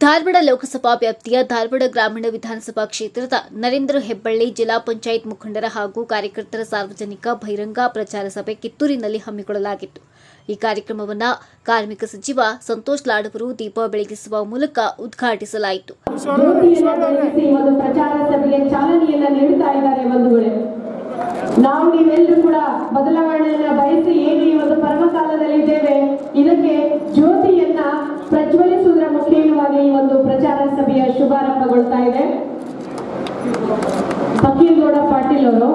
ಧಾರವಾಡ ಲೋಕಸಭಾ ವ್ಯಾಪ್ತಿಯ ಧಾರವಾಡ ಗ್ರಾಮೀಣ ವಿಧಾನಸಭಾ ಕ್ಷೇತ್ರದ ನರೇಂದ್ರ ಹೆಬ್ಬಳ್ಳಿ ಜಿಲ್ಲಾ ಪಂಚಾಯತ್ ಮುಖಂಡರ ಹಾಗೂ ಕಾರ್ಯಕರ್ತರ ಸಾರ್ವಜನಿಕ ಬಹಿರಂಗ ಪ್ರಚಾರ ಸಭೆ ಕಿತ್ತೂರಿನಲ್ಲಿ ಹಮ್ಮಿಕೊಳ್ಳಲಾಗಿತ್ತು. ಈ ಕಾರ್ಯಕ್ರಮವನ್ನು ಕಾರ್ಮಿಕ ಸಚಿವ ಸಂತೋಷ್ ಲಾಡ್ ಅವರು ದೀಪ ಬೆಳಗಿಸುವ ಮೂಲಕ ಉದ್ಘಾಟಿಸಲಾಯಿತು. ನಾವು ನೀವೆಲ್ಲರೂ ಕೂಡ ಬದಲಾವಣೆಯನ್ನು ಬಯಸಿ ಏನು ಈ ಒಂದು ಪರ್ವಕಾಲದಲ್ಲಿದ್ದೇವೆ, ಇದಕ್ಕೆ ಜ್ಯೋತಿಯನ್ನ ಪ್ರಜ್ವಲಿಸುವುದರ ಮುಖ್ಯವಾಗಿ ಈ ಒಂದು ಪ್ರಚಾರ ಸಭೆಯ ಶುಭಾರಂಭಗೊಳ್ತಾ ಇದೆ. ಫಕೀರಗೌಡ ಪಾಟೀಲ್ ಅವರು,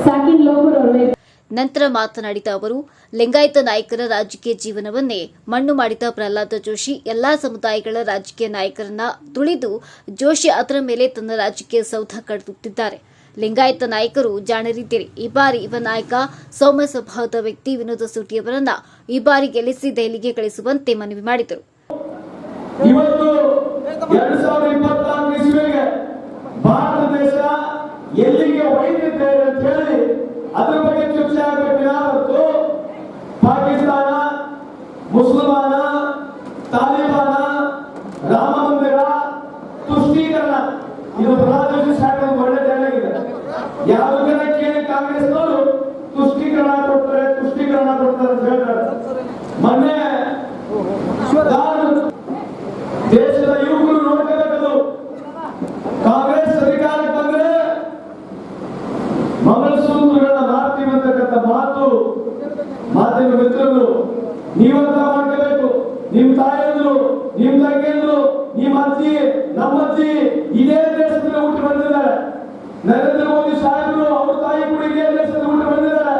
ಸಾಕಿನ್ ಲೋಕೂರ್ ಅವರು. ನಂತರ ಮಾತನಾಡಿದ ಅವರು, ಲಿಂಗಾಯತ ನಾಯಕರ ರಾಜಕೀಯ ಜೀವನವನ್ನೇ ಮಣ್ಣು ಮಾಡಿದ ಪ್ರಹ್ಲಾದ ಜೋಶಿ ಎಲ್ಲಾ ಸಮುದಾಯಗಳ ರಾಜಕೀಯ ನಾಯಕರನ್ನ ತುಳಿದು ಜೋಶಿ ಅದರ ಮೇಲೆ ತನ್ನ ರಾಜಕೀಯ ಸೌಧ ಕಟ್ಟುತ್ತಿದ್ದಾರೆ. ಲಿಂಗಾಯತ ನಾಯಕರು ಜಾಣರಿದ್ದೀರಿ. ಈ ಬಾರಿ ಯುವ ನಾಯಕ ಸೌಮ್ಯ ಸ್ವಭಾವದ ವ್ಯಕ್ತಿ ವಿನೋದ ಸೂಟಿಯವರನ್ನ ಈ ಬಾರಿ ಗೆಲ್ಲಿಸಿ ದೆಹಲಿಗೆ ಕಳಿಸುವಂತೆ ಮನವಿ ಮಾಡಿದರು. ಇವತ್ತು 2024 ಇಸ್ವಿಗೆ ಭಾರತ ದೇಶ ಎಲ್ಲಿಗೆ ಒಯ್ದಿದೆ ಅಂತ ಹೇಳಿ ಅದರ ಬಗ್ಗೆ ಚರ್ಚೆ ಆಗಬೇಕು. ಪಾಕಿಸ್ತಾನ, ಮುಸಲ್ಮಾನ, ತಾಲಿಬಾನ, ರಾಮ ಮಂದಿರ, ತುಷ್ಟೀಕರಣ, ಇದು ಪ್ರಧಾನಮಂತ್ರಿ ಸಾಹೇಬ್ ಒಳ್ಳೆ ಜಾರಿಯಾಗಿದೆ. ಯಾವುದನ್ನ ಕೇಳಿ ಕಾಂಗ್ರೆಸ್ನವರು ತುಷ್ಟೀಕರಣ ಕೊಡ್ತಾರೆ ಅಂತ ಹೇಳ್ತಾರೆ. ಮೊನ್ನೆ ದೇಶದ ಯುವಕರು ನೋಡ್ಕೋಬೇಕದು. ಕಾಂಗ್ರೆಸ್ ಅಧಿಕಾರಕ್ಕೆ ಬಂದ್ರೆ ಮಂಗಲಸೂತ್ರಗಳನ್ನ ಮಾಡ್ತೀವಿ ಅಂತಕ್ಕಂಥ ಮಾತು ಮಾಧ್ಯಮ ಮಿತ್ರರು ನೀವಂತ ಮಾಡ್ಕೋಬೇಕು. ನಿಮ್ ತಾಯಿಯಂದ್ರು, ನಿಮ್ ತಂಗಿಯಂದ್ರು, ನಿಮ್ಮ ಅಜ್ಜಿ, ನಮ್ಮ ಅಜ್ಜಿ ಇದೇ ದೇಶದಲ್ಲಿ ಹುಟ್ಟಿ ಬಂದಿದ್ದಾರೆ. ನರೇಂದ್ರ ಮೋದಿ ಸಾಹೇಬರು ಅವ್ರ ತಾಯಿ ಕೂಡ ಇದೇ ದೇಶದಲ್ಲಿ ಹುಟ್ಟಿ ಬಂದಿದ್ದಾರೆ.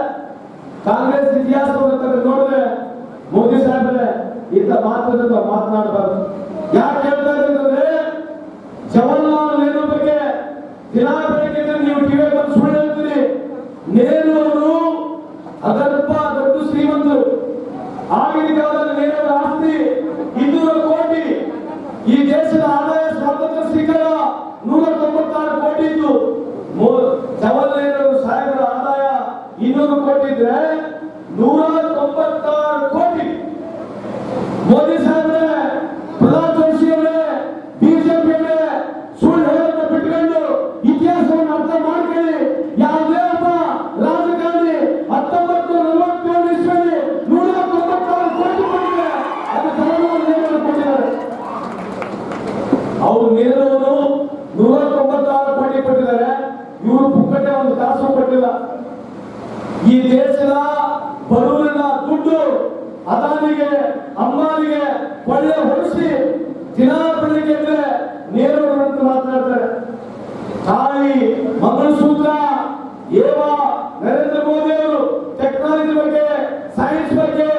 ಕಾಂಗ್ರೆಸ್ ಇತಿಹಾಸವನ್ನು ನೋಡಿದ್ರೆ ಮೋದಿ ಸಾಹೇಬ್ರೆ ಇಂಥ ಮಾತನ್ನು ಮಾತನಾಡಬಾರ್ದು. ಯಾಕೆ ಹೇಳ್ತಾ ಇದ್ರೆ ಜವಾಹರ್ಲಾಲ್ ನೆಹರು ಬಗ್ಗೆ ದಿನ ಬೆಳಗ್ಗೆ ನೀವು ಟಿವಿ ಬಂದು ಸುಳ್ಳು ಹೇಳ್ತೀರಿ. ನೆಹರು ಅವರು ಅದರ್ಪ ದೊಡ್ಡ ಶ್ರೀಮಂತರು. ಆಗಿನ ಕಾಲದಲ್ಲಿ ನೆಹರು ಆಸ್ತಿ 200 ಕೋಟಿ. ಈ ದೇಶದ ಆದಾಯ ಸ್ವಾತಂತ್ರ್ಯ ಸಿಕ್ಕಾಗ 196 ಕೋಟಿ ಇತ್ತು. ಜವಾಹರ್ಲಾಲ್ ನೆಹರು ಸಾಹೇಬರ ಆದಾಯ 200 ಕೋಟಿ ಇದ್ರೆ 196 ಕೋಟಿ. ಮೋದಿ ಸಾಹೇಬ್ರೆ, ಪ್ರಹ್ಲಾದ್ ಜೋಶಿ ಅವರೇ, ಬಿಜೆಪಿ ಅವರೇ ಸುಳ್ಳು ಹೇಳೋದನ್ನ ಬಿಟ್ಕೊಂಡು ಇತಿಹಾಸವನ್ನು ಅರ್ಥ ಮಾಡ್ಕೊಳ್ಳಿ. ಯಾವುದೇ ಒಬ್ಬ ರಾಜಕಾರಣಿ 1947 ಇಸ್ವಿಯಲ್ಲಿ 196 ಕೋಟಿ ಕೊಟ್ಟಿದೆ. ಅದು ಜವಾಹರ್ಲಾಲ್ ನೆಹರು ಕೊಟ್ಟಿದ್ದಾರೆ. ಅವರು ನೆಹರು ಅವರು 196 ಕೋಟಿ ಕೊಟ್ಟಿದ್ದಾರೆ. ಇವರು ಪುಕ್ಕಟೆ ಒಂದು ಕಾಸು ಕೊಟ್ಟಿಲ್ಲ. ಈ ದೇಶದ ಬಡವರಿನ ದುಡ್ಡು ಅದಾನಿಗೆ, ಅಂಬಾನಿಗೆ ಕೊಳ್ಳೆ ಹೊಡಿಸಿ ದಿನ ಬೆಳಿಗ್ಗೆ ನೆಹರು ಅಂತ ಮಾತನಾಡ್ತಾರೆ. ತಾಯಿ ಮಂಗಲಸೂತ್ರ ಏವ ನರೇಂದ್ರ ಮೋದಿ ಅವರು ಟೆಕ್ನಾಲಜಿ ಬಗ್ಗೆ, ಸೈನ್ಸ್ ಬಗ್ಗೆ,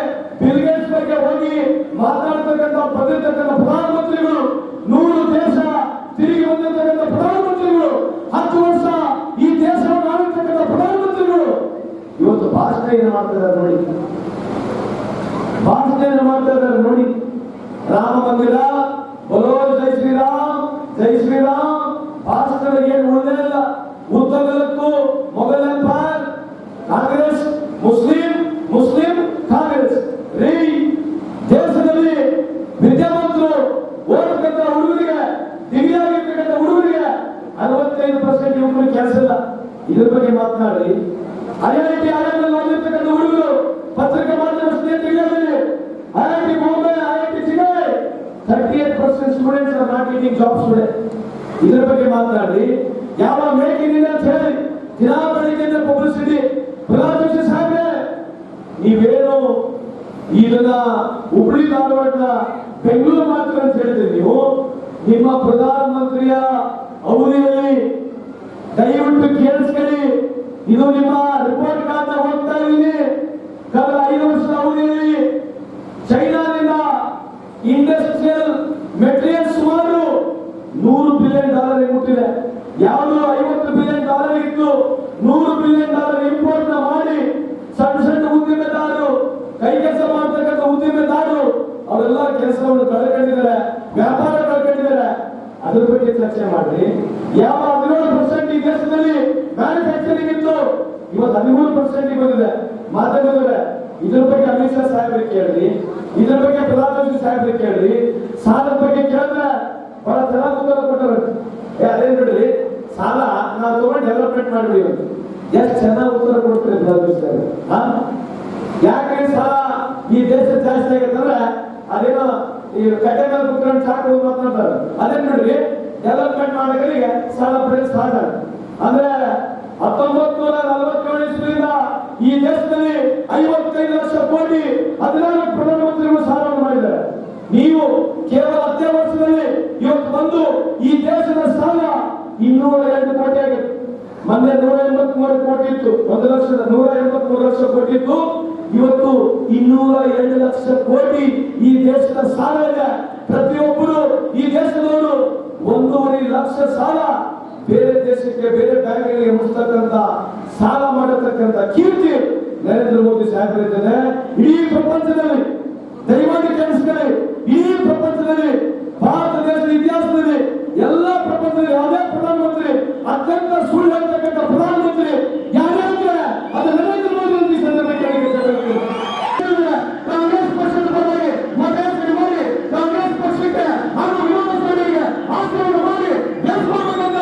ಬಿಲ್ ಗೇಟ್ಸ್ ಬಗ್ಗೆ ಹೋಗಿ ಮಾತನಾಡ್ತಕ್ಕಂಥ ಬಂದಿರ್ತಕ್ಕಂಥ ಪ್ರಧಾನಮಂತ್ರಿಗಳು, 100 ದೇಶ ತಿರುಗಿ ಬಂದಿರ್ತಕ್ಕಂಥ ಪ್ರಧಾನಮಂತ್ರಿಗಳು, 10 ವರ್ಷ ಈ ದೇಶವನ್ನು ಆಳಿರ್ತಕ್ಕಂಥ ಪ್ರಧಾನಮಂತ್ರಿಗಳು ಇವತ್ತು ಭಾಷಣ ಏನು ಮಾಡ್ತಿದ್ದಾರೆ ನೋಡಿ. ಭಾಷಣ ಏನು ಮಾಡ್ತಾ ಇದ್ದಾರೆ ನೋಡಿ. ರಾಮ ಮಂದಿರ, ಬೋಲೋ ಜೈ ಶ್ರೀರಾಮ್, ಜೈ ಶ್ರೀರಾಮ್. ಭಾಷಣದಲ್ಲಿ ಏನು ಉಳಿದೇ ಇಲ್ಲ. ಉತ್ತರಕ್ಕೂ ಮೊಘಲ್ ಎಂಪೈರ್, ಕಾಂಗ್ರೆಸ್, ಮುಸ್ಲಿಂ ಕಾಂಗ್ರೆಸ್. ದೇಶದಲ್ಲಿ ವಿದ್ಯಾವಂತರು ಓದತಕ್ಕಂಥ ಹುಡುಗರಿಗೆ, ಡಿಗ್ರಿ ಆಗಿರ್ತಕ್ಕಂಥ ಹುಡುಗರಿಗೆ 65% ಯುವಕರು ಕೆಲಸ ಇಲ್ಲ. ಇದ್ರ ಬಗ್ಗೆ ಮಾತನಾಡಿ. ಐಐಟಿ ಆಯಾಮದಲ್ಲಿ ಓದಿರ್ತಕ್ಕಂಥ ಹುಡುಗರು ಪತ್ರಿಕಾ ಮಾಧ್ಯಮ ಸ್ನೇಹಿತರಿಗೆ IIT Bombay, IIT Chicago 38% students R not getting jobs today. ಇದರ ಬಗ್ಗೆ ಮಾತನಾಡಿ. ಯಾವ ಮೇಕ್ ಇನ್ ಇಂಡಿಯಾ ಅಂತ ಹೇಳಿ ದಿನ ಬೆಳಿಗ್ಗೆ ಪಬ್ಲಿಸಿಟಿ. ಪ್ರಹ್ಲಾದ್ ಜೋಶಿ ಸಾಹೇಬ್ರೆ, ನೀವೇನು ಇದನ್ನ ಹುಬ್ಳಿ ಧಾರವಾಡ ಬೆಂಗಳೂರು ಮಾತ್ರ ಅಂತ ಹೇಳಿದ್ರಿ. ನೀವು ನಿಮ್ಮ ಪ್ರಧಾನಮಂತ್ರಿಯ ಅವಧಿಯಲ್ಲಿ ದಯವಿಟ್ಟು ಕೇಳಿಸ್ಕೊಳ್ಳಿ. ಇದು ನಿಮ್ಮ ರಿಪೋರ್ಟ್ ಕಾರ್ಡ್ ಹೋಗ್ತಾ ಇದ್ದೀನಿ. ಕಳೆದ 5 ವರ್ಷದ ಅವಧಿಯಲ್ಲಿ ಚೈನಾದಿಂದ ಇಂಡಸ್ಟ್ರಿಯಲ್ ಮೆಟೀರಿಯಲ್ ಸುಮಾರು $100 ಬಿಲಿಯನ್ ಮುಟ್ಟಿದೆ. ಯಾವುದು $50 ಬಿಲಿಯನ್ ಇತ್ತು, $100 ಬಿಲಿಯನ್ ಇಂಪೋರ್ಟ್ ಮಾಡಿ ಸಣ್ಣ ಉದ್ದಿಮೆದಾರರು, ಕೈ ಕೆಲಸ ಮಾಡ್ತಕ್ಕಂಥ ಉದ್ದಿಮೆದಾರರು ಅವರೆಲ್ಲ ಕೆಲಸವನ್ನು ಕಳ್ಕೊಂಡಿದ್ದಾರೆ, ವ್ಯಾಪಾರ ಕಳ್ಕೊಂಡಿದ್ದಾರೆ. ಅದ್ರ ಬಗ್ಗೆ ಚರ್ಚೆ ಮಾಡಿ. ಯಾವ 17% ಈ ದೇಶದಲ್ಲಿ ಮ್ಯಾನುಫ್ಯಾಕ್ಚರಿಂಗ್ ಇತ್ತು, ಇವತ್ತು 13% ಬಂದಿದೆ. ಮಾಧ್ಯಮದವರೇ, ಇದ್ರ ಬಗ್ಗೆ ಮಿನಿಸ್ಟರ್ ಸಾಹೇಬ್ರಿಗೆ ಕೇಳ್ರಿ, ಇದ್ರ ಬಗ್ಗೆ ಪ್ರಧಾನಮಂತ್ರಿ ಸಾಹೇಬ್ರಿಗೆ ಕೇಳ್ರಿ, ಸಾಲದ ಬಗ್ಗೆ ಕೇಳಿದ್ರೆ ಬಹಳ ಚೆನ್ನಾಗಿ ಉತ್ತರ ಕೊಟ್ಟರು. ಅದೇನ್ ಬಿಡ್ರಿ, ಸಾಲ ನಾವು ತಗೊಂಡು ಡೆವಲಪ್ಮೆಂಟ್ ಮಾಡ್ಬಿಡಿ ಅಂತ ಎಷ್ಟು ಚೆನ್ನಾಗಿ ಉತ್ತರ ಕೊಡ್ತೀರಿ ಪ್ರಧಾನಮಂತ್ರಿ ಸಾಹೇಬ್. ಯಾಕೆ ಸಾಲ ಈ ದೇಶ ಜಾಸ್ತಿ ಆಗತ್ತಂದ್ರೆ ಅದೇನೋ ಈ ಕಟ್ಟೆ ಮೇಲೆ ಕುತ್ಕೊಂಡು ಸಾಕು ಮಾತನಾಡ್ತಾರೆ. ಅದೇನ್ ಬಿಡ್ರಿ, ಡೆವಲಪ್ಮೆಂಟ್ ಮಾಡೋರಿಗೆ ಸಾಲ ಪಡೆಯೋದು ಸಾಧ್ಯ. ಅಂದ್ರೆ 1947 ಇಸ್ವಿಯಿಂದ ಈ ದೇಶದಲ್ಲಿ 55 ಲಕ್ಷ ಕೋಟಿ 14 ಪ್ರಧಾನಮಂತ್ರಿಗಳು ಸಾಲವನ್ನು ಮಾಡಿದ್ದಾರೆ. ನೀವು ಕೇವಲ 10 ವರ್ಷದಲ್ಲಿ ಇವತ್ತು ಬಂದು ಈ ದೇಶದ ಸಾಲ 202 ಕೋಟಿ ಆಗಿದೆ. ಮೊನ್ನೆ 183 ಕೋಟಿ ಇತ್ತು, 183 ಲಕ್ಷ ಕೋಟಿ ಇತ್ತು. ಇವತ್ತು 202 ಲಕ್ಷ ಕೋಟಿ ಈ ದೇಶದ ಸಾಲ ಇದೆ. ಪ್ರತಿಯೊಬ್ಬರು ಈ ದೇಶದವರು 1.5 ಲಕ್ಷ ಸಾಲ ಬೇರೆ ದೇಶಕ್ಕೆ ಬೇರೆ ಬ್ಯಾಂಕ್ಗಳಿಗೆ ಮುಗಿಸ್ತಕ್ಕಂಥ ಸಾಲ ಮಾಡತಕ್ಕಂಥ ಕೀರ್ತಿ ನರೇಂದ್ರ ಮೋದಿ ಸಾಹೇಬರಿದ್ದಾರೆ. ಇಡೀ ಪ್ರಪಂಚದಲ್ಲಿ ದಯಮಾಡಿ ಕೇಳಿಸ್ಕೊಳ್ಳಿ, ಇಡೀ ಪ್ರಪಂಚದಲ್ಲಿ ಭಾರತ ದೇಶದ ಇತಿಹಾಸದಲ್ಲಿ ಎಲ್ಲ ಪ್ರಪಂಚದಲ್ಲಿ ಯಾವುದೇ ಪ್ರಧಾನಮಂತ್ರಿ ಅತ್ಯಂತ ಸುಳ್ಳು ಹೇಳ್ತಕ್ಕಂಥ ಪ್ರಧಾನಮಂತ್ರಿ ಯಾರೇ ಅಂದ್ರೆ ಅದು ನರೇಂದ್ರ ಮೋದಿ ಅಂತ ಈ ಸಂದರ್ಭದಲ್ಲಿ ಕಾಂಗ್ರೆಸ್ ಪಕ್ಷದ ಪರವಾಗಿ ಮತಯಾಚನೆ ಮಾಡಿ ಕಾಂಗ್ರೆಸ್ ಪಕ್ಷಕ್ಕೆ ಹಾಗೂ ವಿರೋಧ ಪಕ್ಷಗಳಿಗೆ ಆಶ್ರಯ ಮಾಡಿ ಗೆಲ್ಸ್ಕೊಳ್ಬೇಕಂತ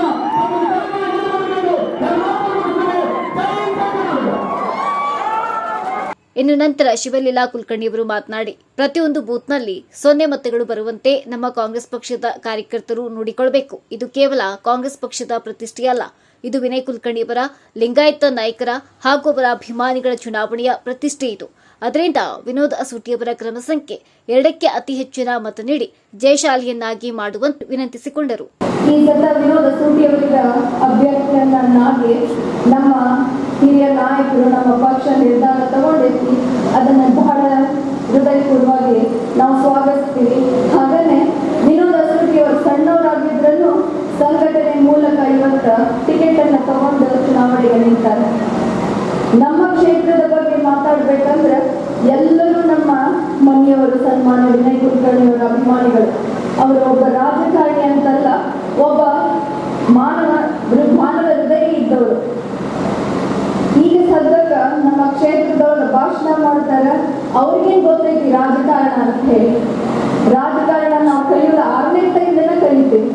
ಇನ್ನು ನಂತರ ಶಿವಲೀಲಾ ಕುಲಕರ್ಣಿಯವರು ಮಾತನಾಡಿ, ಪ್ರತಿಯೊಂದು ಬೂತ್ನಲ್ಲಿ 0 ಮತಗಳು ಬರುವಂತೆ ನಮ್ಮ ಕಾಂಗ್ರೆಸ್ ಪಕ್ಷದ ಕಾರ್ಯಕರ್ತರು ನೋಡಿಕೊಳ್ಳಬೇಕು. ಇದು ಕೇವಲ ಕಾಂಗ್ರೆಸ್ ಪಕ್ಷದ ಪ್ರತಿಷ್ಠೆಯಲ್ಲ, ಇದು ವಿನಯ್ ಕುಲಕರ್ಣಿಯವರ, ಲಿಂಗಾಯತ ನಾಯಕರ ಹಾಗೂ ಅವರ ಅಭಿಮಾನಿಗಳ ಚುನಾವಣೆಯ ಪ್ರತಿಷ್ಠೆ. ಇದು ಅದರಿಂದ ವಿನೋದ್ ಅಸೂಟಿಯವರ ಕ್ರಮ ಸಂಖ್ಯೆ 2ಕ್ಕೆ ಅತಿ ಹೆಚ್ಚಿನ ಮತ ನೀಡಿ ಜಯಶಾಲಿಯನ್ನಾಗಿ ಮಾಡುವಂತೆ ವಿನಂತಿಸಿಕೊಂಡರು. ಈ ಸತ ವಿನೋದ್ ಅಸೂಟಿಯವರ ಅಭ್ಯರ್ಥಿಯನ್ನಾಗಿ ನಮ್ಮ ಹಿರಿಯ ನಾಯಕರು ನಮ್ಮ ಪಕ್ಷ ನಿರ್ಧಾರ ತಗೊಂಡೈತಿ. ಅದನ್ನು ಬಹಳ ಹೃದಯಪೂರ್ವವಾಗಿ ನಾವು ಸ್ವಾಗತಿಸ್ತೀವಿ. ಹಾಗೇನೆ ವಿನೋದ್ ಅಸೂಟಿಯವರು ಸಣ್ಣವರಾಗಿದ್ರೂ ಸಂಘಟನೆ ಮೂಲಕ ಇವತ್ತು ಟಿಕೆಟ್ ಅನ್ನು ತಗೊಂಡು ಚುನಾವಣೆಗೆ ನಿಂತಾರೆ. ನಮ್ಮ ಕ್ಷೇತ್ರದ ಬಗ್ಗೆ ಮಾತಾಡ್ಬೇಕಂದ್ರೆ ಎಲ್ಲರೂ ನಮ್ಮ ಮನೆಯವರು, ಸನ್ಮಾನ್ಯ ವಿನಯ್ ಕುಲಕರ್ಣಿಯವರ ಅಭಿಮಾನಿಗಳು. ಅವರು ಒಬ್ಬ ರಾಜಕಾರಣಿ ಅಂತಲ್ಲ, ಒಬ್ಬ ಮಾನವ ಹೃದಯ ಇದ್ದವರು. ಈಗ ಸದ್ಯಕ್ಕ ನಮ್ಮ ಕ್ಷೇತ್ರದವ್ರ ಭಾಷಣ ಮಾಡ್ತಾರೆ, ಅವ್ರಿಗೇನ್ ಗೊತ್ತೈತಿ ರಾಜಕಾರಣ ಅಂತ ಹೇಳಿ. ರಾಜಕಾರಣ ನಾವು ಕಲಿಯೋದು 6ನೇ ತೈಯಿಂದನೇ ಕಲಿತೀವಿ.